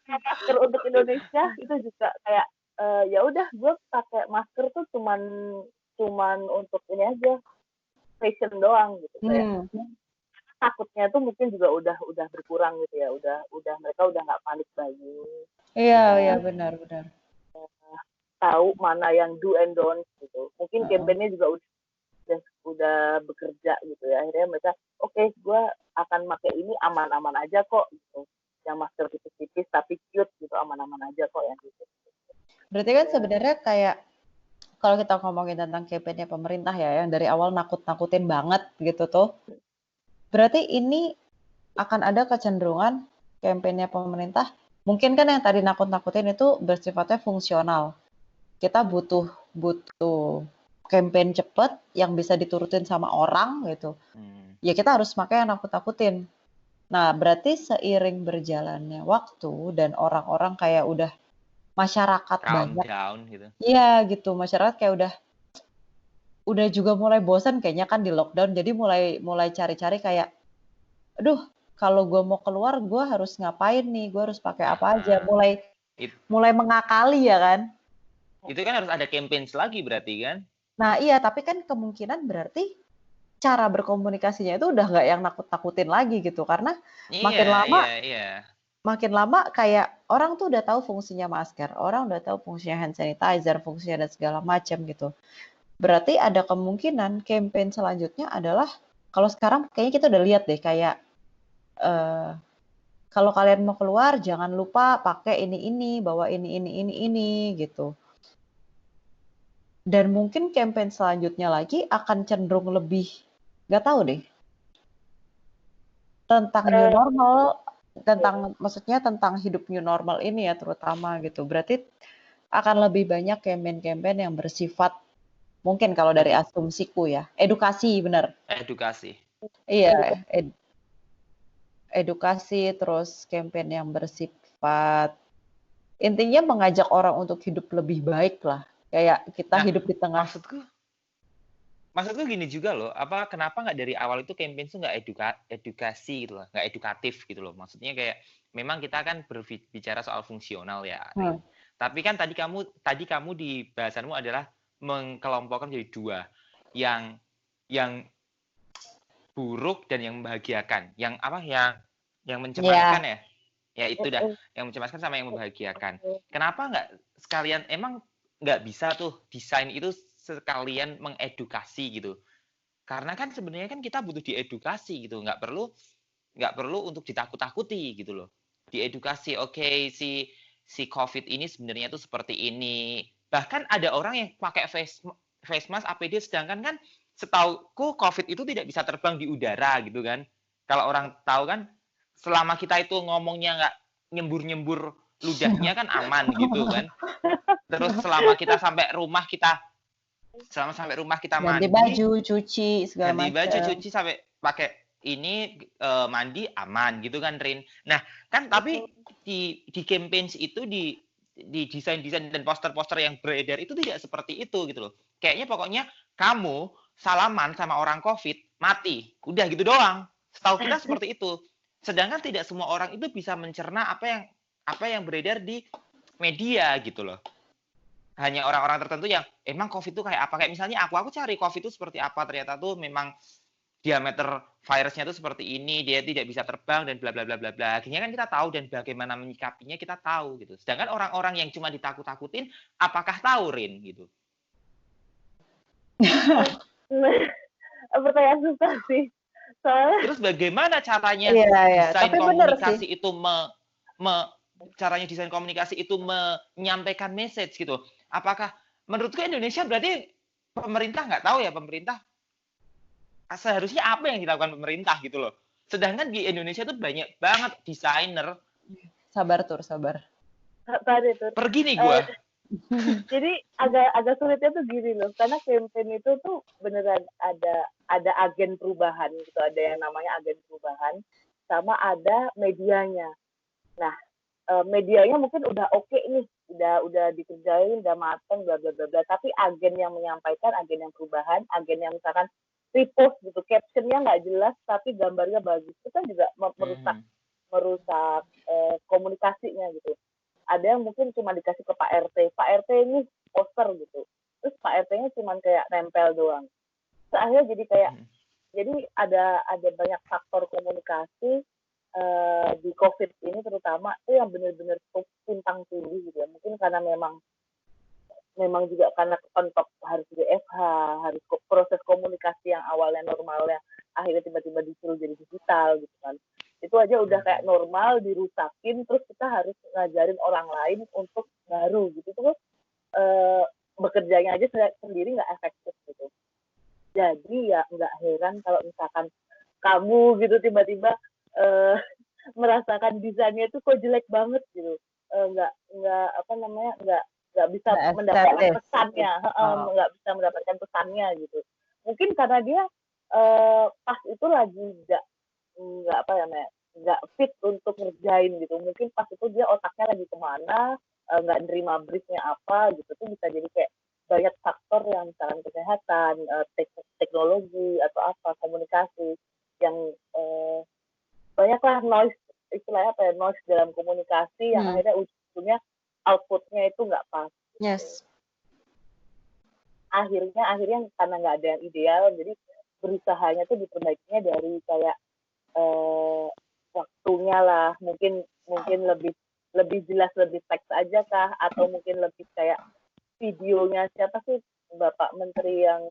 Masker untuk Indonesia itu juga kayak ya udah, gue pakai masker tuh cuman untuk ini aja, fashion doang gitu. Kayak takutnya tuh mungkin juga udah berkurang gitu ya, udah mereka udah nggak panik baju. Iya benar. Tahu mana yang do and don't gitu. Mungkin campaign-nya juga udah bekerja gitu ya. Akhirnya mereka oke, gue akan pakai ini aman-aman aja kok gitu. Yang masker tipis-tipis tapi cute gitu, aman-aman aja kok yang gitu. Berarti kan sebenarnya kayak kalau kita ngomongin tentang campaign-nya pemerintah ya, yang dari awal nakut-nakutin banget gitu tuh. Berarti ini akan ada kecenderungan campaign-nya pemerintah, mungkin kan yang tadi nakut-nakutin itu bersifatnya fungsional. Kita butuh campaign cepet yang bisa diturutin sama orang gitu. Ya kita harus pakai yang nakut-nakutin. Nah, berarti seiring berjalannya waktu dan orang-orang kayak udah masyarakat banyak down gitu. Iya gitu, masyarakat kayak udah juga mulai bosan kayaknya kan di lockdown, jadi mulai cari-cari kayak, aduh kalau gue mau keluar gue harus ngapain nih, gue harus pakai apa aja, mulai mengakali ya kan. Itu kan harus ada campaign lagi berarti kan? Nah iya, tapi kan kemungkinan berarti cara berkomunikasinya itu udah nggak yang nakut-nakutin lagi gitu, karena makin lama kayak orang tuh udah tahu fungsinya masker, orang udah tahu fungsinya hand sanitizer, fungsinya dan segala macam gitu. Berarti ada kemungkinan campaign selanjutnya adalah, kalau sekarang kayaknya kita udah lihat deh kayak kalau kalian mau keluar jangan lupa pakai ini, bawa ini gitu. Dan mungkin campaign selanjutnya lagi akan cenderung lebih, nggak tahu deh, tentang new normal, maksudnya tentang hidup new normal ini ya terutama gitu. Berarti akan lebih banyak campaign-campaign yang bersifat, mungkin kalau dari asumsiku ya, edukasi, benar. Edukasi. Iya, edukasi, terus campaign yang bersifat, intinya mengajak orang untuk hidup lebih baik lah. Kayak kita hidup di tengah. Maksudku gini juga loh, kenapa nggak dari awal itu campaign itu nggak edukasi gitu loh, nggak edukatif gitu loh. Maksudnya kayak memang kita kan berbicara soal fungsional ya. Tapi kan tadi kamu di bahasanmu adalah mengkelompokkan menjadi dua, yang buruk dan yang membahagiakan. Yang mencemaskan ya? Ya itu dah, yang mencemaskan sama yang membahagiakan. Kenapa nggak sekalian, emang nggak bisa tuh desain itu sekalian mengedukasi gitu? Karena kan sebenarnya kan kita butuh diedukasi gitu, nggak perlu untuk ditakut-takuti gitu loh. Diedukasi, oke, si COVID ini sebenarnya tuh seperti ini. Bahkan ada orang yang pakai face mask APD, sedangkan kan setauku COVID itu tidak bisa terbang di udara gitu kan. Kalau orang tahu kan, selama kita itu ngomongnya nggak nyembur-nyembur ludahnya kan aman gitu kan. Terus selama kita sampai rumah kita mandi, ganti baju, cuci segala macam. Ganti baju, cuci sampai pakai ini mandi aman gitu kan, Rin. Nah, kan tapi di campaign itu di desain-desain dan poster-poster yang beredar itu tidak seperti itu gitu loh. Kayaknya pokoknya kamu salaman sama orang COVID, mati. Udah gitu doang. Setahu kita seperti itu. Sedangkan tidak semua orang itu bisa mencerna apa yang beredar di media gitu loh. hanya orang-orang tertentu yang emang COVID itu kayak apa, kayak misalnya aku cari COVID itu seperti apa, ternyata tuh memang diameter virusnya itu seperti ini, dia tidak bisa terbang dan bla bla bla bla bla. Akhirnya kan kita tahu dan bagaimana menyikapinya kita tahu gitu. Sedangkan orang-orang yang cuma ditakut-takutin, apakah tahu Rin gitu? Pertanyaan susah sih. Soalnya Terus bagaimana caranya Iya, desain tapi benar sih. komunikasi itu caranya desain komunikasi itu menyampaikan message gitu. Apakah menurutku Indonesia berarti pemerintah nggak tahu ya, pemerintah seharusnya apa yang dilakukan pemerintah gitu loh. Sedangkan di Indonesia tuh banyak banget desainer. Sabar Tur, sabar. Tadi tuh. Pergi nih gue. Jadi agak sulitnya tuh gini loh, karena campaign itu tuh beneran ada agen perubahan gitu, ada yang namanya agen perubahan, sama ada medianya. Nah, medianya mungkin udah oke nih, udah dikerjain, udah mateng, bla bla bla bla. Tapi agen yang menyampaikan, agen yang perubahan, agen yang misalkan repost gitu, captionnya nggak jelas tapi gambarnya bagus, itu kan juga merusak komunikasinya gitu. Ada yang mungkin cuma dikasih ke Pak RT ini poster gitu, terus Pak RT-nya cuma kayak nempel doang. Terus akhirnya jadi kayak jadi ada banyak faktor komunikasi di COVID ini terutama itu yang benar-benar tumpang tindih gitu ya. Mungkin karena memang juga karena kontak harus WFH, harus proses komunikasi yang awalnya normalnya akhirnya tiba-tiba disuruh jadi digital gitu kan. Itu aja udah kayak normal dirusakin, terus kita harus ngajarin orang lain untuk baru gitu. Terus bekerjanya aja sendiri nggak efektif gitu. Jadi ya nggak heran kalau misalkan kamu gitu tiba-tiba merasakan desainnya itu kok jelek banget gitu, nggak bisa mendapatkan pesannya, nggak bisa mendapatkan pesannya gitu. Mungkin karena dia pas itu lagi nggak fit untuk ngerjain gitu. Mungkin pas itu dia otaknya lagi kemana, nggak nerima briefnya apa gitu. Tuh bisa jadi kayak banyak faktor yang misalkan kesehatan, teknologi atau apa, komunikasi yang banyaklah noise, istilahnya apa ya, noise dalam komunikasi yang akhirnya ujungnya outputnya itu nggak pas. Yes. Akhirnya karena nggak ada yang ideal, jadi berusahanya tuh diperbaikinya dari kayak waktunya lah, mungkin lebih jelas, lebih teks aja kah, atau mungkin lebih kayak videonya siapa sih Bapak Menteri yang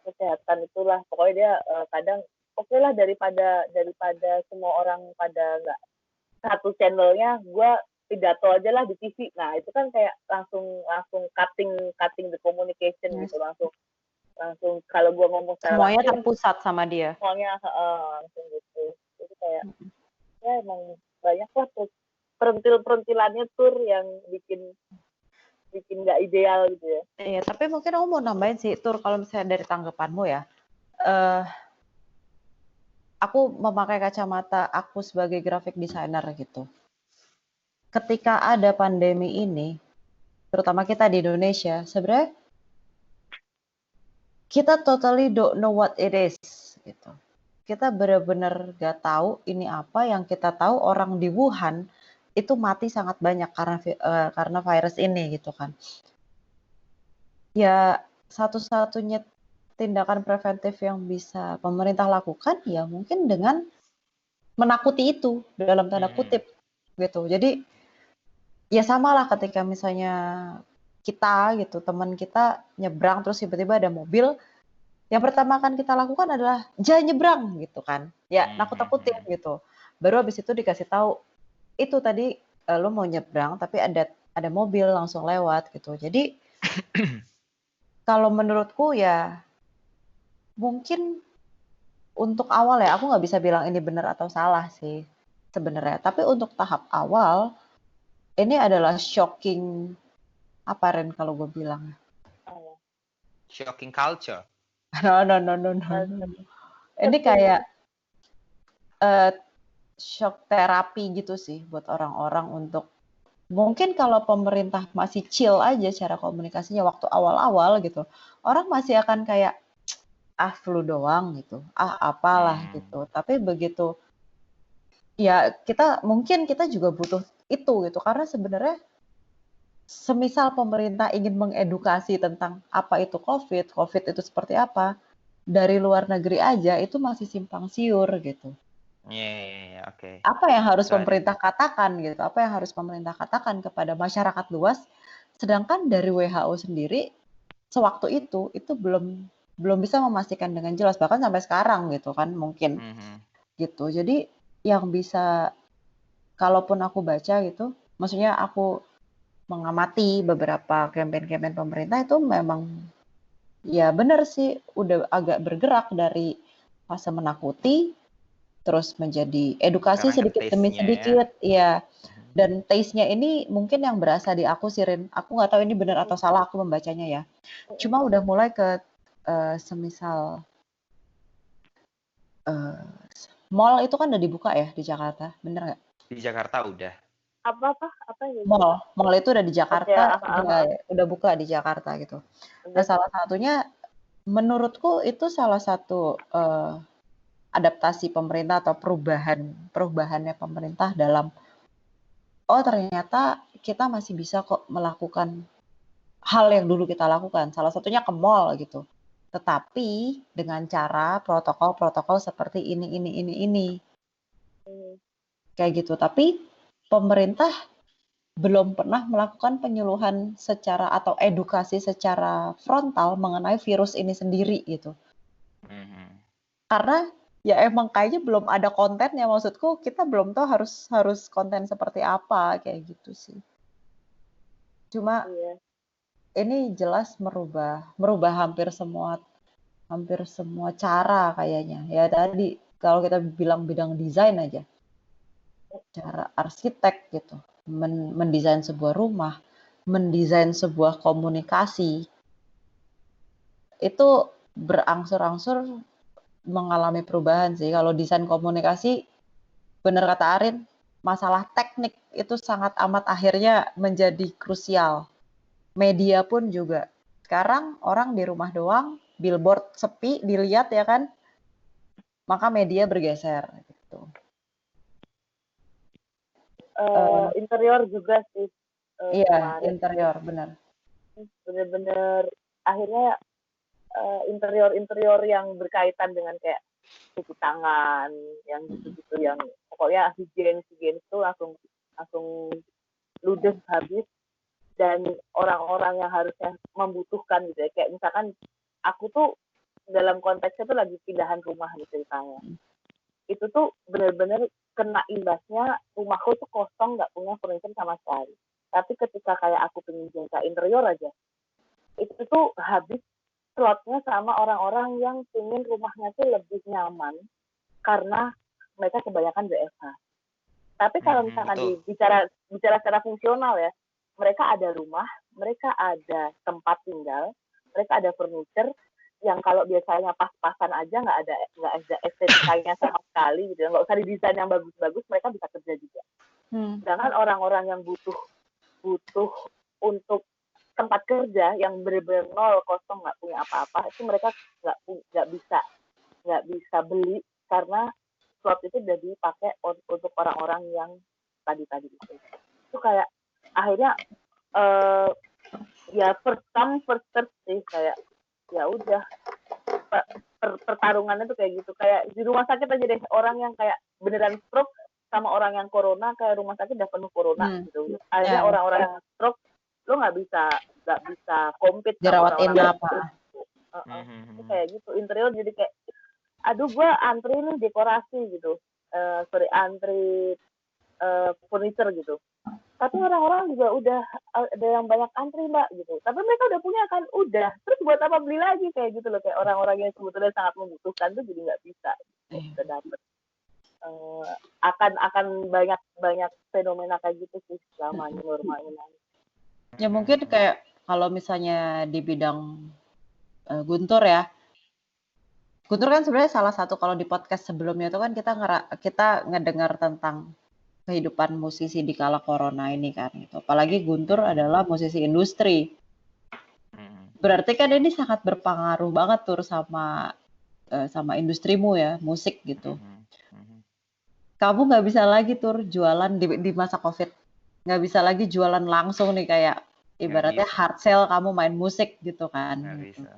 kesehatan itulah, pokoknya dia kadang oke lah daripada semua orang pada nggak satu channelnya, gue pidato aja lah di TV. Nah itu kan kayak langsung cutting the communication gitu, langsung kalau gue ngomong semuanya terpusat sama dia. Semuanya langsung gitu. Jadi kayak ya emang banyak lah perentil-perentilannya Tur yang bikin nggak ideal gitu ya. Iya, tapi mungkin aku mau nambahin sih Tur, kalau misalnya dari tanggapanmu ya, aku memakai kacamata aku sebagai graphic designer gitu. Ketika ada pandemi ini, terutama kita di Indonesia, sebenarnya kita totally don't know what it is gitu. Kita benar-benar gak tahu ini apa. Yang kita tahu orang di Wuhan itu mati sangat banyak karena virus ini gitu kan. Ya satu-satunya tindakan preventif yang bisa pemerintah lakukan ya mungkin dengan menakuti itu dalam tanda kutip gitu. Jadi ya samalah ketika misalnya kita gitu, teman kita nyebrang terus tiba-tiba ada mobil, yang pertama kan kita lakukan adalah jangan nyebrang gitu kan, ya nakut-nakutin gitu. Baru habis itu dikasih tahu itu tadi lo mau nyebrang tapi ada mobil langsung lewat gitu. Jadi kalau menurutku ya mungkin untuk awal ya, aku nggak bisa bilang ini benar atau salah sih sebenarnya. Tapi untuk tahap awal ini adalah shocking apa Ren kalau gue bilang? Shocking culture. No. Ini kayak shock terapi gitu sih buat orang-orang untuk mungkin kalau pemerintah masih chill aja cara komunikasinya waktu awal-awal gitu, orang masih akan kayak flu doang gitu, apalah gitu. Tapi begitu ya kita juga butuh itu gitu karena sebenarnya semisal pemerintah ingin mengedukasi tentang apa itu COVID, COVID itu seperti apa, dari luar negeri aja itu masih simpang siur gitu. Iya, oke. Apa yang harus Soalnya, pemerintah katakan gitu? Apa yang harus pemerintah katakan kepada masyarakat luas? Sedangkan dari WHO sendiri sewaktu itu belum bisa memastikan dengan jelas, bahkan sampai sekarang gitu kan mungkin mhm. gitu. Jadi yang bisa, kalaupun aku baca gitu, maksudnya aku mengamati beberapa campaign-campaign pemerintah itu memang ya benar sih udah agak bergerak dari fase menakuti terus menjadi edukasi Sekarang ke sedikit demi taste-nya ya. sedikit ya. Mhm. Dan taste-nya ini mungkin yang berasa di aku sih Rin. Aku nggak tahu ini benar atau salah aku membacanya ya. Cuma udah mulai ke semisal eh, mall itu kan udah dibuka ya di Jakarta, bener nggak? Di Jakarta udah. Apa yang dibuka? Mall itu udah di Oke, Jakarta, udah buka di Jakarta gitu. Nah, Udah. salah satunya menurutku itu salah satu adaptasi pemerintah atau perubahannya pemerintah dalam ternyata kita masih bisa kok melakukan hal yang dulu kita lakukan. Salah satunya ke mall gitu. Tetapi dengan cara protokol-protokol seperti ini. Hmm. Kayak gitu. Tapi pemerintah belum pernah melakukan penyuluhan secara atau edukasi secara frontal mengenai virus ini sendiri gitu. Mhm. Karena ya emang kayaknya belum ada kontennya, maksudku kita belum tahu harus konten seperti apa kayak gitu sih. Cuma Iya. ini jelas merubah hampir semua cara kayaknya. Ya tadi kalau kita bilang bidang desain aja, cara arsitek gitu, mendesain sebuah rumah, mendesain sebuah komunikasi, itu berangsur-angsur mengalami perubahan sih. Kalau desain komunikasi, benar kata Arin, masalah teknik itu sangat amat akhirnya menjadi krusial. Media pun juga. Sekarang orang di rumah doang, billboard sepi dilihat ya kan, maka media bergeser gitu. Interior juga sih Iya, kemarin. interior benar. Bener-bener akhirnya interior-interior yang berkaitan dengan kayak cuci tangan, yang gitu-gitu, yang pokoknya higienis itu langsung ludes habis, dan orang-orang yang harusnya membutuhkan gitu ya, kayak misalkan aku tuh dalam konteksnya tuh lagi pindahan rumah nih ceritanya, itu tuh bener-bener kena imbasnya, rumahku tuh kosong, nggak punya furniture sama sekali. Tapi ketika kayak aku pengen jasa interior aja, itu tuh habis slotnya sama orang-orang yang pengen rumahnya tuh lebih nyaman karena mereka kebanyakan WFH. Tapi kalau misalkan bicara secara fungsional ya, mereka ada rumah, mereka ada tempat tinggal, mereka ada furniture yang kalau biasanya pas-pasan aja nggak ada estetikanya sama sekali gitu, nggak usah didesain yang bagus-bagus, mereka bisa kerja juga. Sedangkan orang-orang yang butuh untuk tempat kerja yang benar-benar nol, kosong, nggak punya apa-apa, itu mereka nggak bisa beli karena slot itu udah dipakai untuk orang-orang yang tadi itu kayak akhirnya ya first come first serve sih, kayak ya udah pertarungannya tuh kayak gitu, kayak di rumah sakit aja deh, orang yang kayak beneran stroke sama orang yang corona, kayak rumah sakit udah penuh corona gitu, akhirnya orang-orang yang stroke lo nggak bisa compete sama orang-orang itu kayak gitu. Interior jadi kayak aduh gue antri nih dekorasi gitu, antri furniture gitu, tapi orang-orang juga udah ada yang banyak antri mbak gitu, tapi mereka udah punya kan, udah, terus buat apa beli lagi, kayak gitu loh, kayak orang-orang yang sebetulnya sangat membutuhkan tuh jadi nggak bisa gitu, dapet akan banyak fenomena kayak gitu sih selama normal ini. Ya mungkin kayak kalau misalnya di bidang Guntur ya, Guntur kan sebenarnya salah satu, kalau di podcast sebelumnya itu kan kita ngedengar tentang kehidupan musisi di kala corona ini kan gitu. Apalagi Guntur adalah musisi industri. Berarti kan ini sangat berpengaruh banget tuh sama industrimu ya, musik gitu. Kamu nggak bisa lagi tuh jualan di masa COVID. Nggak bisa lagi jualan langsung nih kayak ibaratnya bisa, hard sell kamu main musik gitu kan. nggak Gitu. bisa.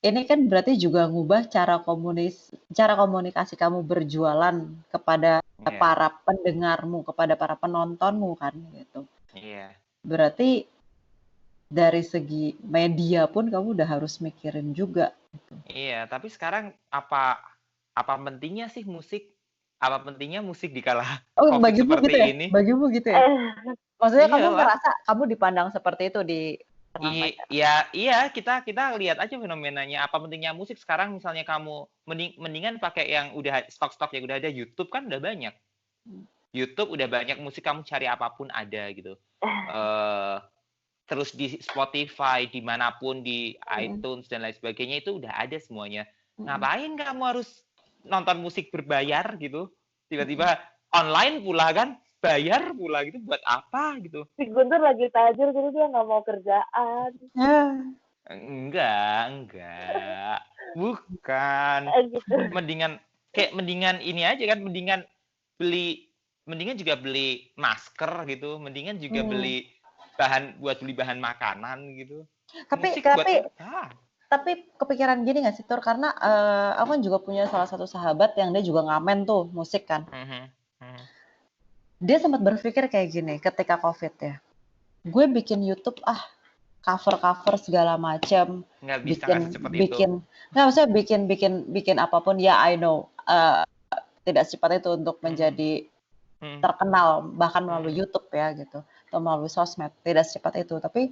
Ini kan berarti juga ngubah cara komunikasi kamu berjualan kepada Iya, para pendengarmu, kepada para penontonmu kan gitu. iya, Berarti dari segi media pun kamu udah harus mikirin juga gitu. iya. Tapi sekarang apa pentingnya sih musik? Apa pentingnya musik di kala Oh, COVID bagimu gitu ya? seperti ini? Bagimu gitu ya? Maksudnya kamu Iyalah. merasa kamu dipandang seperti itu di tengah masyarakat? Iya, kita lihat aja fenomenanya. Apa pentingnya musik sekarang? Misalnya kamu mendingan pakai yang udah stok-stok yang udah ada. YouTube kan udah banyak. YouTube udah banyak musik, kamu cari apapun ada gitu. Terus di Spotify, dimanapun, di iTunes dan lain sebagainya itu udah ada semuanya. Ngapain kamu harus nonton musik berbayar gitu? Tiba-tiba online pula kan, bayar pula gitu, buat apa gitu? Si Guntur lagi tajir jadi dia nggak mau kerjaan. Enggak. Bukan. Gitu. Mendingan ini aja kan, mendingan juga beli masker gitu, mendingan juga beli bahan makanan gitu. Musik buat apa? Tapi kepikiran gini nggak sih Tur? Karena aku kan juga punya salah satu sahabat yang dia juga ngamen tuh musik kan. Dia sempat berpikir kayak gini ketika COVID ya. Gue bikin YouTube cover segala macam, Nggak bisa bikin nggak maksudnya bikin apapun ya I know tidak secepat itu untuk menjadi terkenal bahkan melalui YouTube ya gitu atau melalui sosmed, tidak secepat itu. Tapi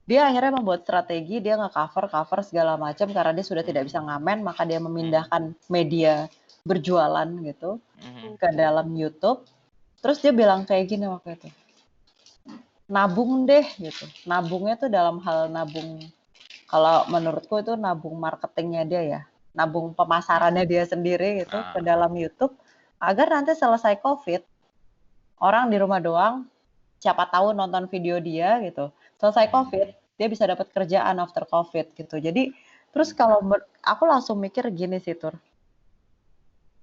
dia akhirnya membuat strategi, dia nge-cover segala macam karena dia sudah tidak bisa ngamen, maka dia memindahkan media berjualan gitu ke dalam YouTube. Terus dia bilang kayak gini waktu itu, nabung deh gitu. Nabungnya tuh dalam hal nabung, kalau menurutku itu nabung marketingnya dia ya, nabung pemasarannya dia sendiri gitu ke dalam YouTube, agar nanti selesai COVID, orang di rumah doang, siapa tahu nonton video dia gitu, selesai COVID, dia bisa dapat kerjaan after COVID gitu. Jadi terus kalau aku langsung mikir gini sih Tur,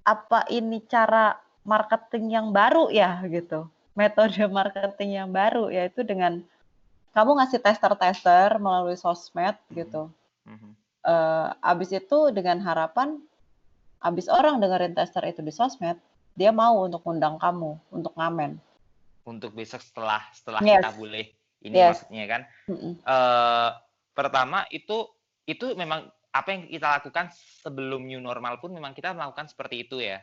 apa ini cara marketing yang baru ya gitu, metode marketing yang baru, yaitu dengan kamu ngasih tester-tester melalui sosmed gitu. Abis itu dengan harapan, abis orang dengerin tester itu di sosmed, dia mau untuk undang kamu untuk ngamen. Untuk besok setelah kita boleh ini maksudnya kan. Pertama itu memang apa yang kita lakukan sebelum new normal pun memang kita melakukan seperti itu ya.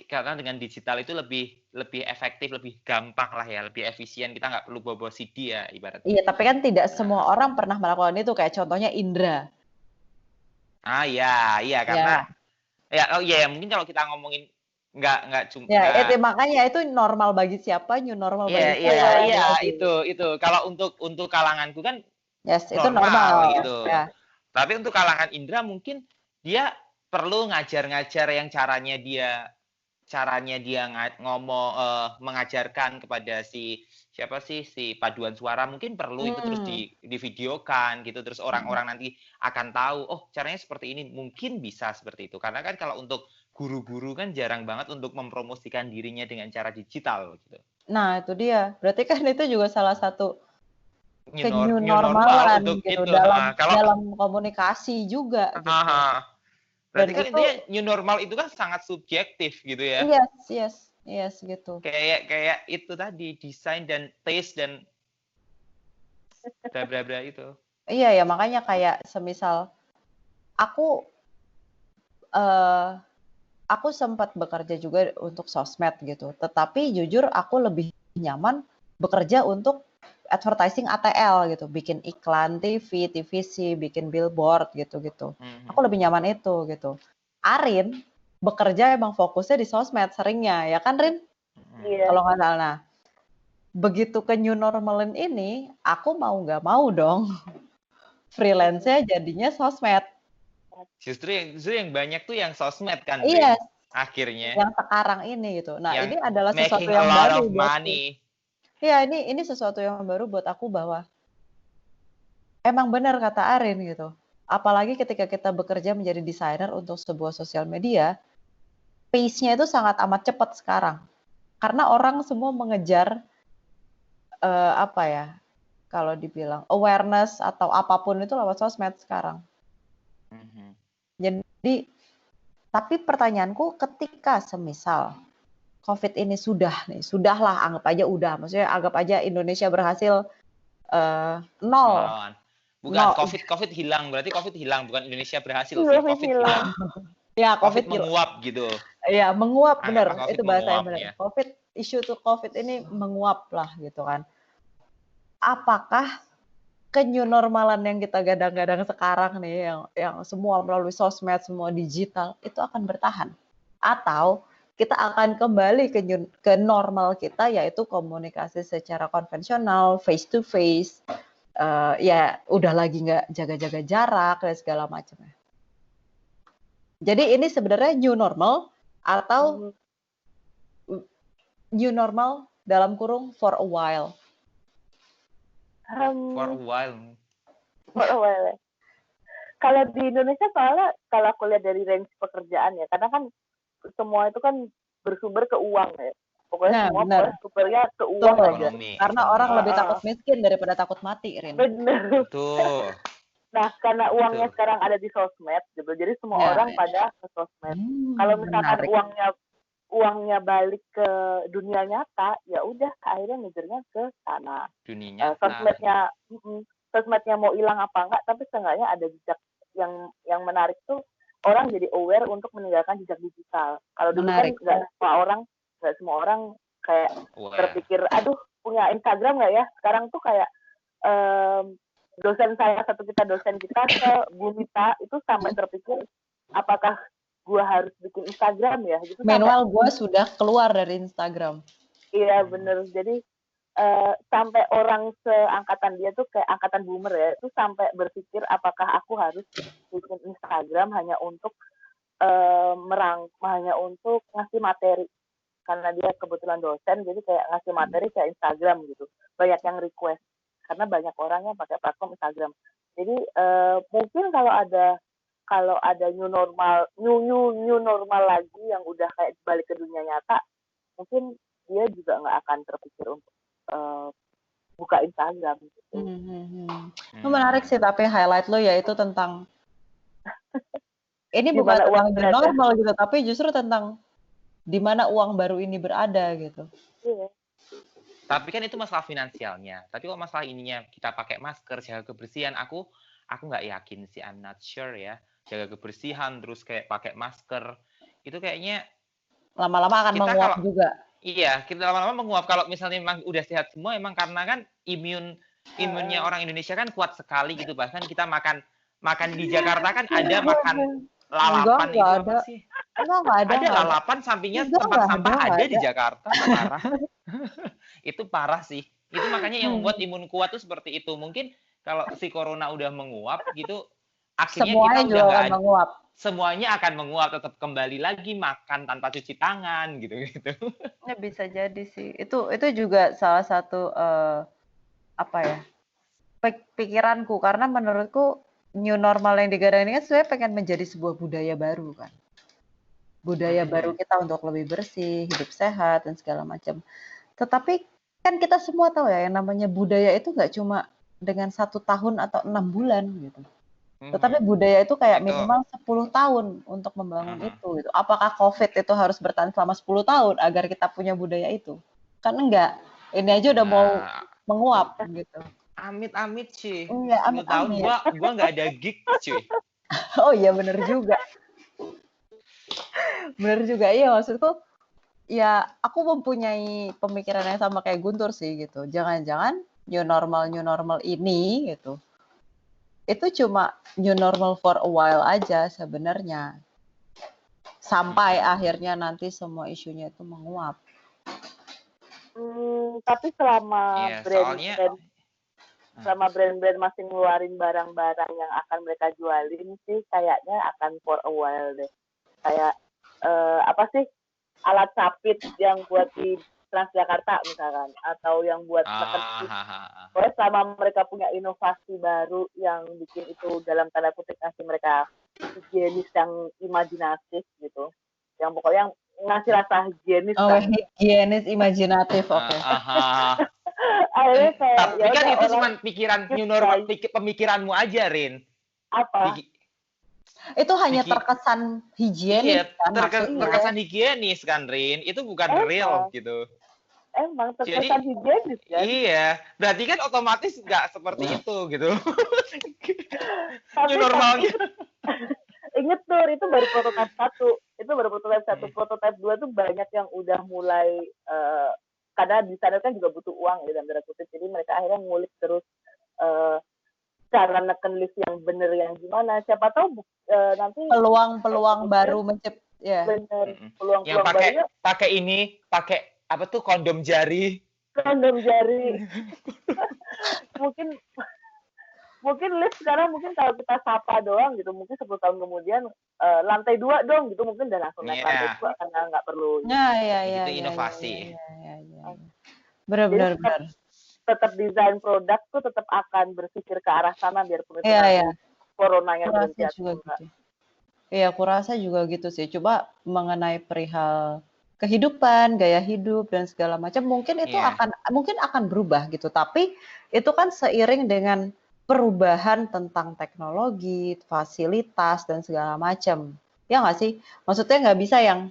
Karena dengan digital itu lebih efektif, lebih gampang lah ya, lebih efisien. Kita nggak perlu bawa CD ya ibaratnya. Iya, tapi kan tidak semua orang pernah melakukan itu, kayak contohnya Indra. Iya karena ya mungkin kalau kita ngomongin nggak cuma makanya itu normal bagi siapa, new normal bagi siapa. Iya itu kalau untuk kalanganku kan itu normal gitu. Tapi untuk kalangan Indra mungkin dia perlu ngajar-ngajar yang caranya dia ngomong, mengajarkan kepada si paduan suara, mungkin perlu itu terus divideokan gitu, terus orang-orang nanti akan tahu, oh caranya seperti ini, mungkin bisa seperti itu. Karena kan kalau untuk guru-guru kan jarang banget untuk mempromosikan dirinya dengan cara digital gitu. Nah itu dia, berarti kan itu juga salah satu new normal untuk gitu, itu. dalam komunikasi juga gitu. Berarti kan intinya new normal itu kan sangat subjektif gitu ya. Yes gitu. Kayak itu tadi, desain dan taste dan bla itu. Iya ya, makanya kayak semisal aku sempat bekerja juga untuk sosmed gitu, tetapi jujur aku lebih nyaman bekerja untuk advertising ATL gitu, bikin iklan TV, TVC, bikin billboard gitu-gitu. Aku lebih nyaman itu gitu. Arin bekerja emang fokusnya di sosmed seringnya, ya kan Rin? Iya. Kalau nggak salah. Nah, begitu ke new normalin ini, aku mau nggak mau dong freelance-nya jadinya sosmed. Justru yang banyak tuh yang sosmed kan, Iya. Akhirnya. Yang sekarang ini gitu. Nah, yang ini adalah sesuatu yang baru buatku. Iya, ini sesuatu yang baru buat aku, bahwa emang benar kata Arin gitu. Apalagi ketika kita bekerja menjadi desainer untuk sebuah sosial media, pace-nya itu sangat amat cepat sekarang. Karena orang semua mengejar apa ya, kalau dibilang awareness atau apapun itu lewat sosmed sekarang. Jadi, tapi pertanyaanku ketika semisal COVID ini sudahlah anggap aja udah, maksudnya anggap aja Indonesia berhasil nol. Bukan COVID hilang, berarti COVID hilang, bukan Indonesia berhasil sih, COVID COVID hilang. Ya, COVID menguap gitu. Iya, menguap bener, Anggaplah COVID itu bahasa yang menguap, benar. ya. Isu tuh COVID ini menguap lah gitu kan. Apakah ke-new normalan yang kita gadang-gadang sekarang nih, yang semua melalui sosmed, semua digital, itu akan bertahan? Atau kita akan kembali ke normal kita, yaitu komunikasi secara konvensional, face to face, ya udah lagi nggak jaga-jaga jarak dan segala macamnya. Jadi ini sebenarnya new normal atau new normal dalam kurung for a while? For a while. For a while. Kalau di Indonesia soalnya kalau aku lihat dari range pekerjaan ya, karena kan semua itu kan bersumber ke uang ya. Pokoknya semua sumbernya ke uang aja. Karena orang lebih takut miskin daripada takut mati, Rin. Bener. Betul. Nah, karena uangnya sekarang ada di sosmed, gitu. Jadi semua orang pada ke sosmed. Kalau misalkan uangnya balik ke dunia nyata, ya udah akhirnya ngejarnya ke sana. Dunia nyata. Sosmednya mau hilang apa enggak, tapi seenggaknya ada jejak yang menarik tuh orang jadi aware untuk meninggalkan jejak digital. Kalau dulu kan nggak semua orang kayak terpikir, aduh punya Instagram nggak ya? Sekarang tuh kayak dosen kita ke Bu Mita itu sampai terpikir apakah gue harus bikin Instagram ya? Gitu. Meanwhile gue sudah keluar dari Instagram. Iya bener. Jadi sampai orang seangkatan dia tuh kayak angkatan boomer ya, itu sampai berpikir apakah aku harus bikin Instagram hanya untuk hanya untuk ngasih materi, karena dia kebetulan dosen, jadi kayak ngasih materi ke Instagram gitu. Banyak yang request karena banyak orang yang pakai platform Instagram. Jadi mungkin kalau ada new normal lagi yang udah kayak balik ke dunia nyata, mungkin dia juga nggak akan terpikir untuk buka Instagram gitu. Itu menarik sih, tapi highlight lo yaitu tentang ini bukan tentang new normal gitu, tapi justru tentang di mana uang baru ini berada gitu. Iya. Tapi kan itu masalah finansialnya. Tapi kok masalah ininya kita pakai masker, jaga kebersihan, aku nggak yakin sih, I'm not sure ya. Jaga kebersihan terus kayak pakai masker, itu kayaknya lama-lama akan menguap juga. Iya, kita lama-lama menguap. Kalau misalnya memang udah sehat semua, emang karena kan imunnya orang Indonesia kan kuat sekali gitu. Bahkan kita makan di Jakarta kan ada makan lalapan itu apa sih? Enggak ada. Ada lalapan sampingnya tempat sampah ada di Jakarta, parah. Itu parah sih. Itu makanya yang membuat imun kuat tuh seperti itu. Mungkin kalau si corona udah menguap gitu, akhirnya semuanya kita udah nggak menguap. Semuanya akan menguap, tetap kembali lagi makan tanpa cuci tangan gitu. Ya, bisa jadi sih. Itu juga salah satu apa ya? Pikiranku, karena menurutku new normal yang digadang ini kan sebenarnya pengen menjadi sebuah budaya baru kan. Budaya baru kita untuk lebih bersih, hidup sehat dan segala macam. Tetapi kan kita semua tahu ya, yang namanya budaya itu nggak cuma dengan 1 tahun atau 6 bulan gitu. Tetapi budaya itu kayak minimal 10 tahun untuk membangun itu gitu. Apakah COVID itu harus bertahan selama 10 tahun agar kita punya budaya itu? Kan enggak. Ini aja udah mau menguap gitu. Amit-amit cuy. Iya, 10 tahun gua nggak ada gig cuy. Oh iya bener juga. Bener juga, iya maksudku ya aku mempunyai pemikiran yang sama kayak Guntur sih gitu. Jangan-jangan new normal ini gitu. Itu cuma new normal for a while aja sebenarnya. Sampai akhirnya nanti semua isunya itu menguap. Tapi selama brand-brand masih ngeluarin barang-barang yang akan mereka jualin sih kayaknya akan for a while deh. Kayak apa sih alat capit yang buat di Transjakarta misalkan, atau yang buat pokoknya selama mereka punya inovasi baru yang bikin itu dalam tanda kutip ngasih mereka higienis yang imajinatif gitu, yang pokoknya yang ngasih rasa higienis. Higienis imajinatif, oke. Akhirnya kayak Tapi ya kan udah itu orang cuma pikiran skip new normal, guys. pemikiranmu aja, Rin. Apa? Itu hanya Piki- terkesan higienis Iya, kan maksudnya. terkesan higienis kan, Rin. Itu bukan real Emang, gitu. emang Jadi terkesan higienis kan. iya, berarti kan otomatis nggak seperti itu gitu. New Tapi normalnya. inget tuh itu baru prototipe 1. Itu baru prototipe 1. Prototipe 2 tuh banyak yang udah mulai karena desainer kan juga butuh uang ya dalam tanda kutip. Jadi mereka akhirnya ngulik terus eh, cara neken list yang bener yang gimana. Siapa tahu nanti Peluang-peluang baru ya. bener Yang peluang-peluang barunya pakai apa tuh kondom jari. kondom jari. mungkin list sekarang mungkin kalau kita sapa doang gitu mungkin 10 tahun kemudian lantai 2 dong gitu mungkin udah langsung naik lantai 2 karena nggak perlu Itu inovasi. Benar. Tetap desain produk tuh tetap akan berpikir ke arah sana biarpun itu coronanya berhenti atau enggak. Iya, aku rasa juga gitu sih. Coba mengenai perihal kehidupan, gaya hidup dan segala macam mungkin itu akan berubah gitu. Tapi itu kan seiring dengan perubahan tentang teknologi, fasilitas dan segala macam. Ya nggak sih? Maksudnya nggak bisa yang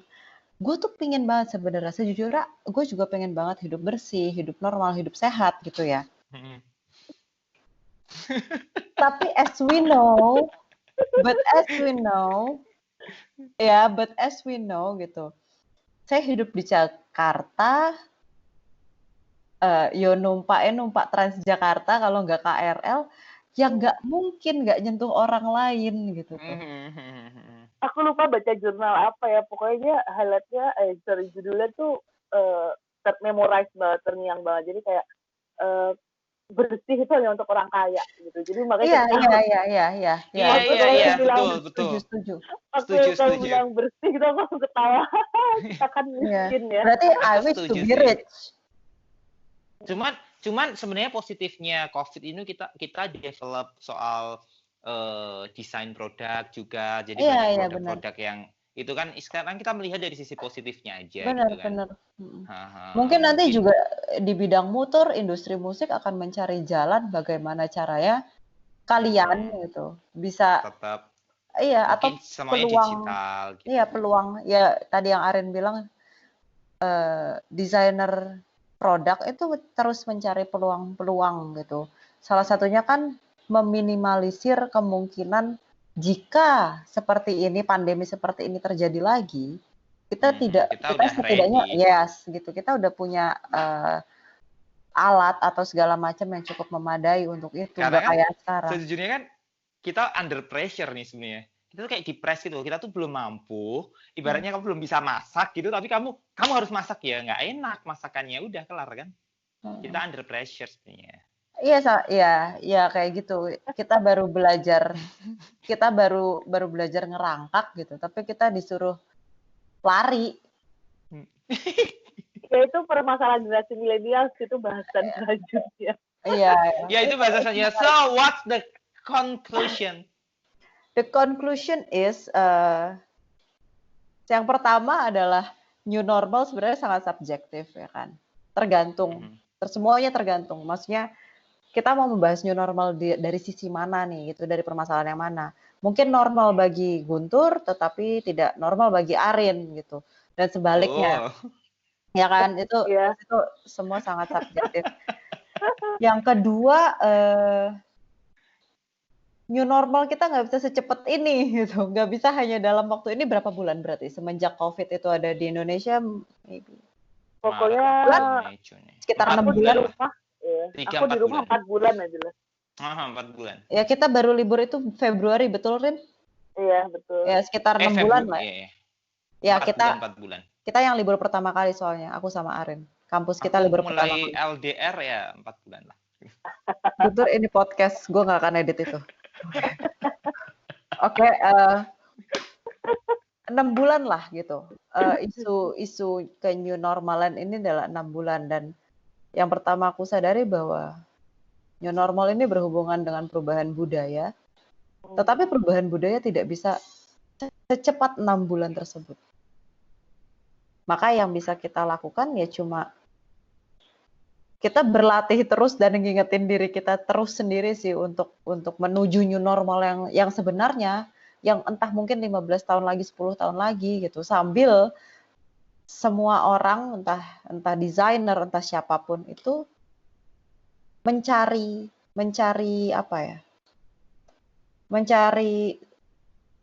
gue tuh pengen banget sebenarnya sejujurnya gue juga pengen banget hidup bersih, hidup normal, hidup sehat gitu ya. Tapi as we know gitu. Saya hidup di Jakarta, numpak Transjakarta kalau nggak KRL, ya nggak mungkin nggak nyentuh orang lain gitu tuh. Aku lupa baca jurnal apa ya, pokoknya highlightnya, judulnya tuh memorize banget, terngiang banget. Jadi kayak bersih itu hanya untuk orang kaya gitu. Jadi makanya Iya, betul. Waktu kamu bilang bersih kita langsung ketawa. Kita kan miskin ya. Berarti I wish to be rich. Cuman sebenarnya positifnya COVID ini kita develop soal desain produk juga, jadi banyak produk-produk yang itu kan sekarang kita melihat dari sisi positifnya aja. Benar. Mungkin nanti juga di bidang motor, industri musik akan mencari jalan bagaimana caranya kalian gitu bisa tetap atau semuanya digital gitu. Iya, peluang ya tadi yang Aren bilang desainer produk itu terus mencari peluang-peluang gitu. Salah satunya kan meminimalisir kemungkinan jika seperti ini pandemi seperti ini terjadi lagi, kita setidaknya gitu. Kita udah punya alat atau segala macam yang cukup memadai untuk itu. Karena kan kayak sekarang. Sejujurnya kan kita under pressure nih sebenarnya. Kita tuh kayak depres gitu. Kita tuh belum mampu. Ibaratnya kamu belum bisa masak gitu, tapi kamu harus masak ya. Nggak enak masakannya. Udah kelar kan. Kita under pressure sebenarnya. Iya kayak gitu. Kita baru belajar ngerangkak gitu, tapi kita disuruh lari. Ya itu permasalahan generasi milenial itu bahasan selanjutnya. Iya. Ya itu bahasannya. So what's the conclusion? The conclusion is yang pertama adalah new normal sebenarnya sangat subjektif ya kan. Tergantung. Semuanya tergantung. Maksudnya kita mau membahas new normal dari sisi mana nih gitu, dari permasalahan yang mana. Mungkin normal bagi Guntur tetapi tidak normal bagi Arin gitu. Dan sebaliknya. Ya kan? Itu semua sangat subjektif. Yang kedua new normal kita nggak bisa secepat ini gitu, nggak bisa hanya dalam waktu ini. Berapa bulan berarti semenjak COVID itu ada di Indonesia? Pokoknya sekitar 6 bulan. Aku di rumah 4 bulan aja lah. 4 bulan. Ya kita baru libur itu Februari, betul Rin? Iya betul. Ya sekitar 6 bulan lah. Ya 4 bulan. Kita yang libur pertama kali soalnya, aku sama Arin. Kampus kita libur pertama kali. Mulai LDR ya 4 bulan lah. Betul, ini podcast, gue nggak akan edit itu. Oke, 6 bulan lah gitu. Isu ke new normalan ini adalah 6 bulan. Dan yang pertama aku sadari bahwa new normal ini berhubungan dengan perubahan budaya. Tetapi perubahan budaya tidak bisa secepat 6 bulan tersebut. Maka yang bisa kita lakukan ya cuma kita berlatih terus dan ngingetin diri kita terus sendiri sih untuk menuju new normal yang sebenarnya, yang entah mungkin 15 tahun lagi, 10 tahun lagi gitu, sambil semua orang entah desainer, entah siapapun itu mencari apa ya? Mencari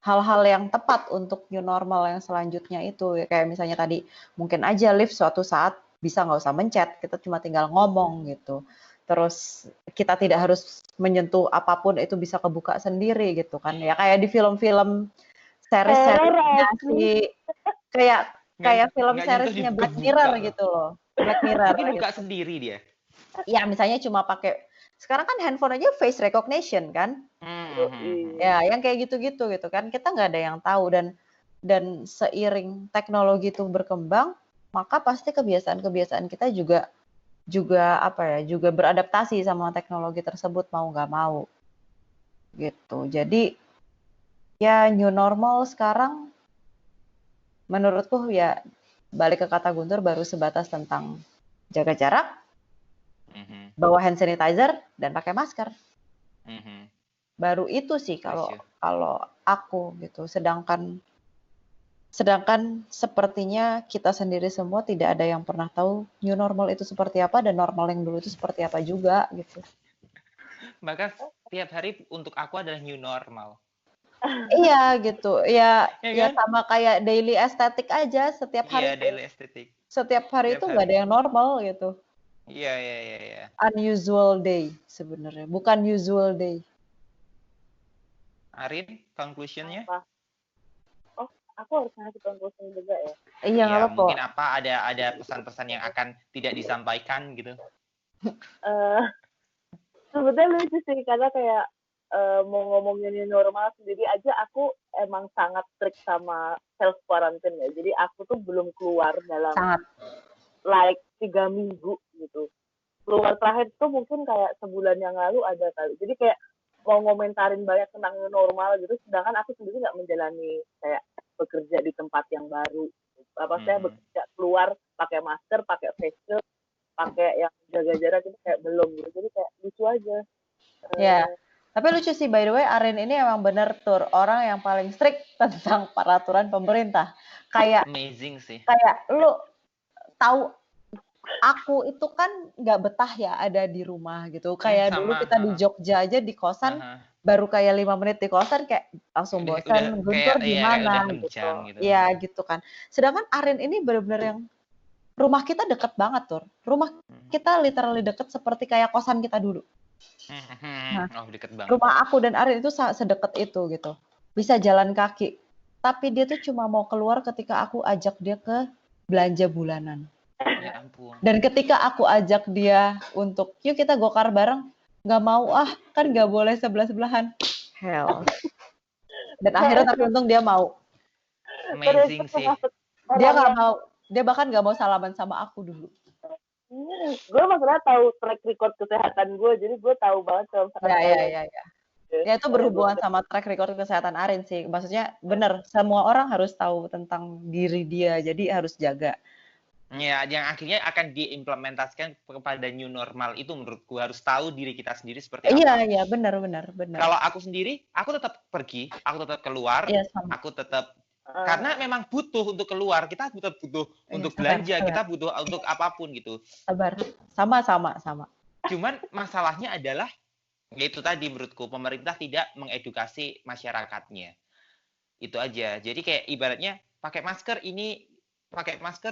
hal-hal yang tepat untuk new normal yang selanjutnya itu. Kayak misalnya tadi, mungkin aja lift suatu saat bisa nggak usah mencet, kita cuma tinggal ngomong gitu. Terus kita tidak harus menyentuh apapun, itu bisa kebuka sendiri gitu kan. Ya kayak di film-film series-seriesnya sih, kayak film seriesnya Black Mirror gitu loh. Black Mirror. Mungkin buka gitu. sendiri dia. Ya misalnya cuma pakai, sekarang kan handphone aja face recognition kan. Ya yang kayak gitu-gitu gitu kan, kita nggak ada yang tahu, dan seiring teknologi itu berkembang, maka pasti kebiasaan-kebiasaan kita juga apa ya, juga beradaptasi sama teknologi tersebut mau nggak mau gitu. Jadi ya new normal sekarang menurutku ya balik ke kata Guntur, baru sebatas tentang jaga jarak, bawa hand sanitizer dan pakai masker. Baru itu sih kalau aku gitu. Sedangkan sepertinya kita sendiri semua tidak ada yang pernah tahu new normal itu seperti apa dan normal yang dulu itu seperti apa juga gitu. Maka tiap hari untuk aku adalah new normal. Iya gitu. Ya kan? sama kayak daily aesthetic aja, setiap hari. Iya, daily aesthetic. Setiap hari itu nggak ada yang normal gitu. Iya. Unusual day sebenarnya, bukan usual day. Arin, conclusion-nya? Aku harus ngasih conclusion juga ya. Iya, nggak apa-apa. Mungkin ada pesan-pesan yang akan tidak disampaikan gitu. Sebetulnya lucu sih, karena kayak mau ngomongin new normal sendiri aja, aku emang sangat strict sama self quarantine ya. Jadi aku tuh belum keluar dalam like 3 minggu gitu. Keluar terakhir tuh mungkin kayak sebulan yang lalu ada kali. Jadi kayak mau ngomentarin banyak tentang new normal gitu, sedangkan aku sendiri nggak menjalani kayak bekerja di tempat yang baru. Saya bekerja keluar pakai masker, pakai face shield, pakai yang jaga jarak itu kayak belum gitu. Jadi kayak lucu aja. Ya, tapi lucu sih, by the way, Arin ini emang bener Tur, orang yang paling strict tentang peraturan pemerintah. Kayak amazing sih. Kayak lu tahu, aku itu kan nggak betah ya ada di rumah gitu. Kayak dulu kita di Jogja aja di kosan, baru kayak 5 menit di kosan kayak langsung bosan, Guntur gimana gitu. Iya gitu kan. Sedangkan Arin ini bener-bener yang rumah kita deket banget Tur. Rumah kita literally deket seperti kayak kosan kita dulu. Nah, deket banget. Rumah aku dan Arin itu sedekat itu gitu. Bisa jalan kaki. Tapi dia tuh cuma mau keluar ketika aku ajak dia ke belanja bulanan. Ya ampun. Dan ketika aku ajak dia untuk, yuk kita gokar bareng, nggak mau kan nggak boleh sebelah-sebelahan. Hell. Dan akhirnya tapi untung dia mau. Amazing sih. Dia nggak mau, dia bahkan nggak mau salaman sama aku dulu. Gue maksudnya tahu track record kesehatan gue, jadi gue tahu banget kalau misalkan ya. Ya itu berhubungan sama track record kesehatan Arin sih. Maksudnya bener, semua orang harus tahu tentang diri dia, jadi harus jaga. Ya, yang akhirnya akan diimplementasikan kepada new normal itu menurutku harus tahu diri kita sendiri seperti apa. Iya, benar. Kalau aku sendiri, aku tetap pergi, aku tetap keluar, aku tetap karena memang butuh untuk keluar, kita butuh untuk belanja, kita butuh untuk apapun gitu. Sabar, sama. Cuman masalahnya adalah itu tadi menurutku pemerintah tidak mengedukasi masyarakatnya. Itu aja. Jadi kayak ibaratnya pakai masker,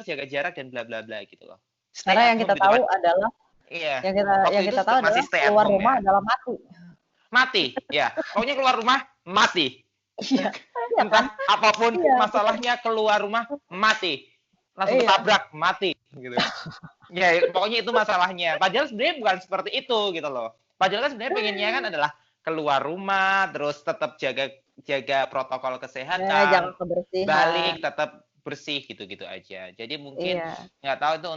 jaga jarak dan bla bla bla gitu loh. Karena yang kita tahu adalah yang kita tahu adalah keluar rumah adalah mati. Ya, pokoknya keluar rumah mati. Iya. Entah apapun masalahnya, keluar rumah mati. Langsung tabrak mati gitu. Ya, pokoknya itu masalahnya. Padahal sebenarnya bukan seperti itu gitu loh. Padahal kan sebenarnya pengennya kan adalah keluar rumah, terus tetap jaga protokol kesehatan, jaga kebersihan, balik tetap bersih gitu-gitu aja. Jadi mungkin nggak tahu itu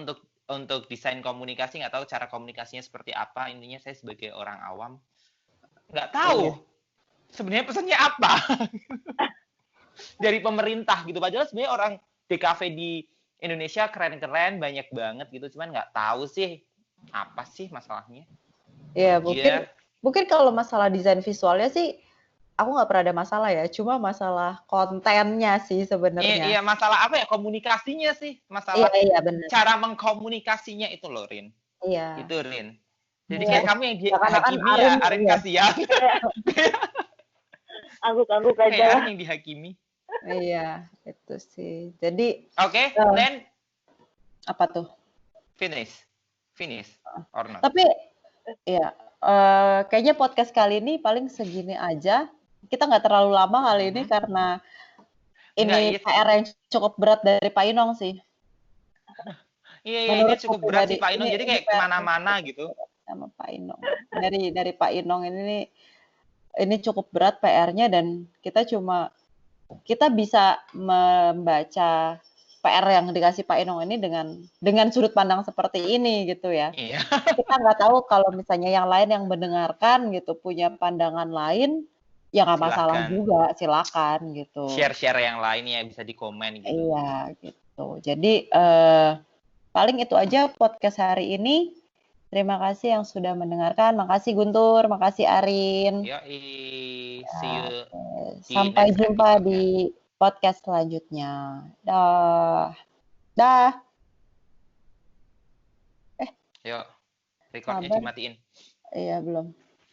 untuk desain komunikasi, nggak tahu cara komunikasinya seperti apa. Intinya saya sebagai orang awam nggak tahu sebenarnya pesannya apa dari pemerintah gitu. Padahal sebenarnya orang DKV di Indonesia keren-keren banyak banget gitu, cuman nggak tahu sih Apa sih masalahnya? Ya Dia mungkin kalau masalah desain visualnya sih aku nggak pernah ada masalah ya, cuma masalah kontennya sih sebenarnya. iya masalah apa ya, komunikasinya sih, Iya masalah iya benar. cara mengkomunikasinya itu loh, Rin. Iya. Itu, Rin. Jadi Iya. kayak kamu yang Seakan-akan dihakimi Arin ya, Arin ya. kasihan. Angguk-angguk aja Kayak lah. Arin yang dihakimi. Iya, itu sih. Jadi Oke, then apa tuh? finish or not. Tapi ya kayaknya podcast kali ini paling segini aja. Kita nggak terlalu lama kali ini karena ini Enggak, PR yang cukup berat dari Pak Inong sih. Iya, ini Menurutku cukup berat sih pribadi. Pak Inong. Jadi kayak PR kemana-mana gitu. sama Pak Inong. Dari Pak Inong ini cukup berat PR-nya dan kita bisa membaca PR yang dikasih Pak Inong ini dengan sudut pandang seperti ini gitu ya. Iya. Kita nggak tahu kalau misalnya yang lain yang mendengarkan gitu punya pandangan lain, ya nggak masalah juga, silakan gitu. Share-share yang lainnya bisa di komen gitu. Iya gitu. Jadi paling itu aja podcast hari ini. Terima kasih yang sudah mendengarkan. Makasih Guntur, makasih Arin. See you. Sampai jumpa di podcast selanjutnya. Dah. Yuk, recordnya dimatiin. Iya, belum.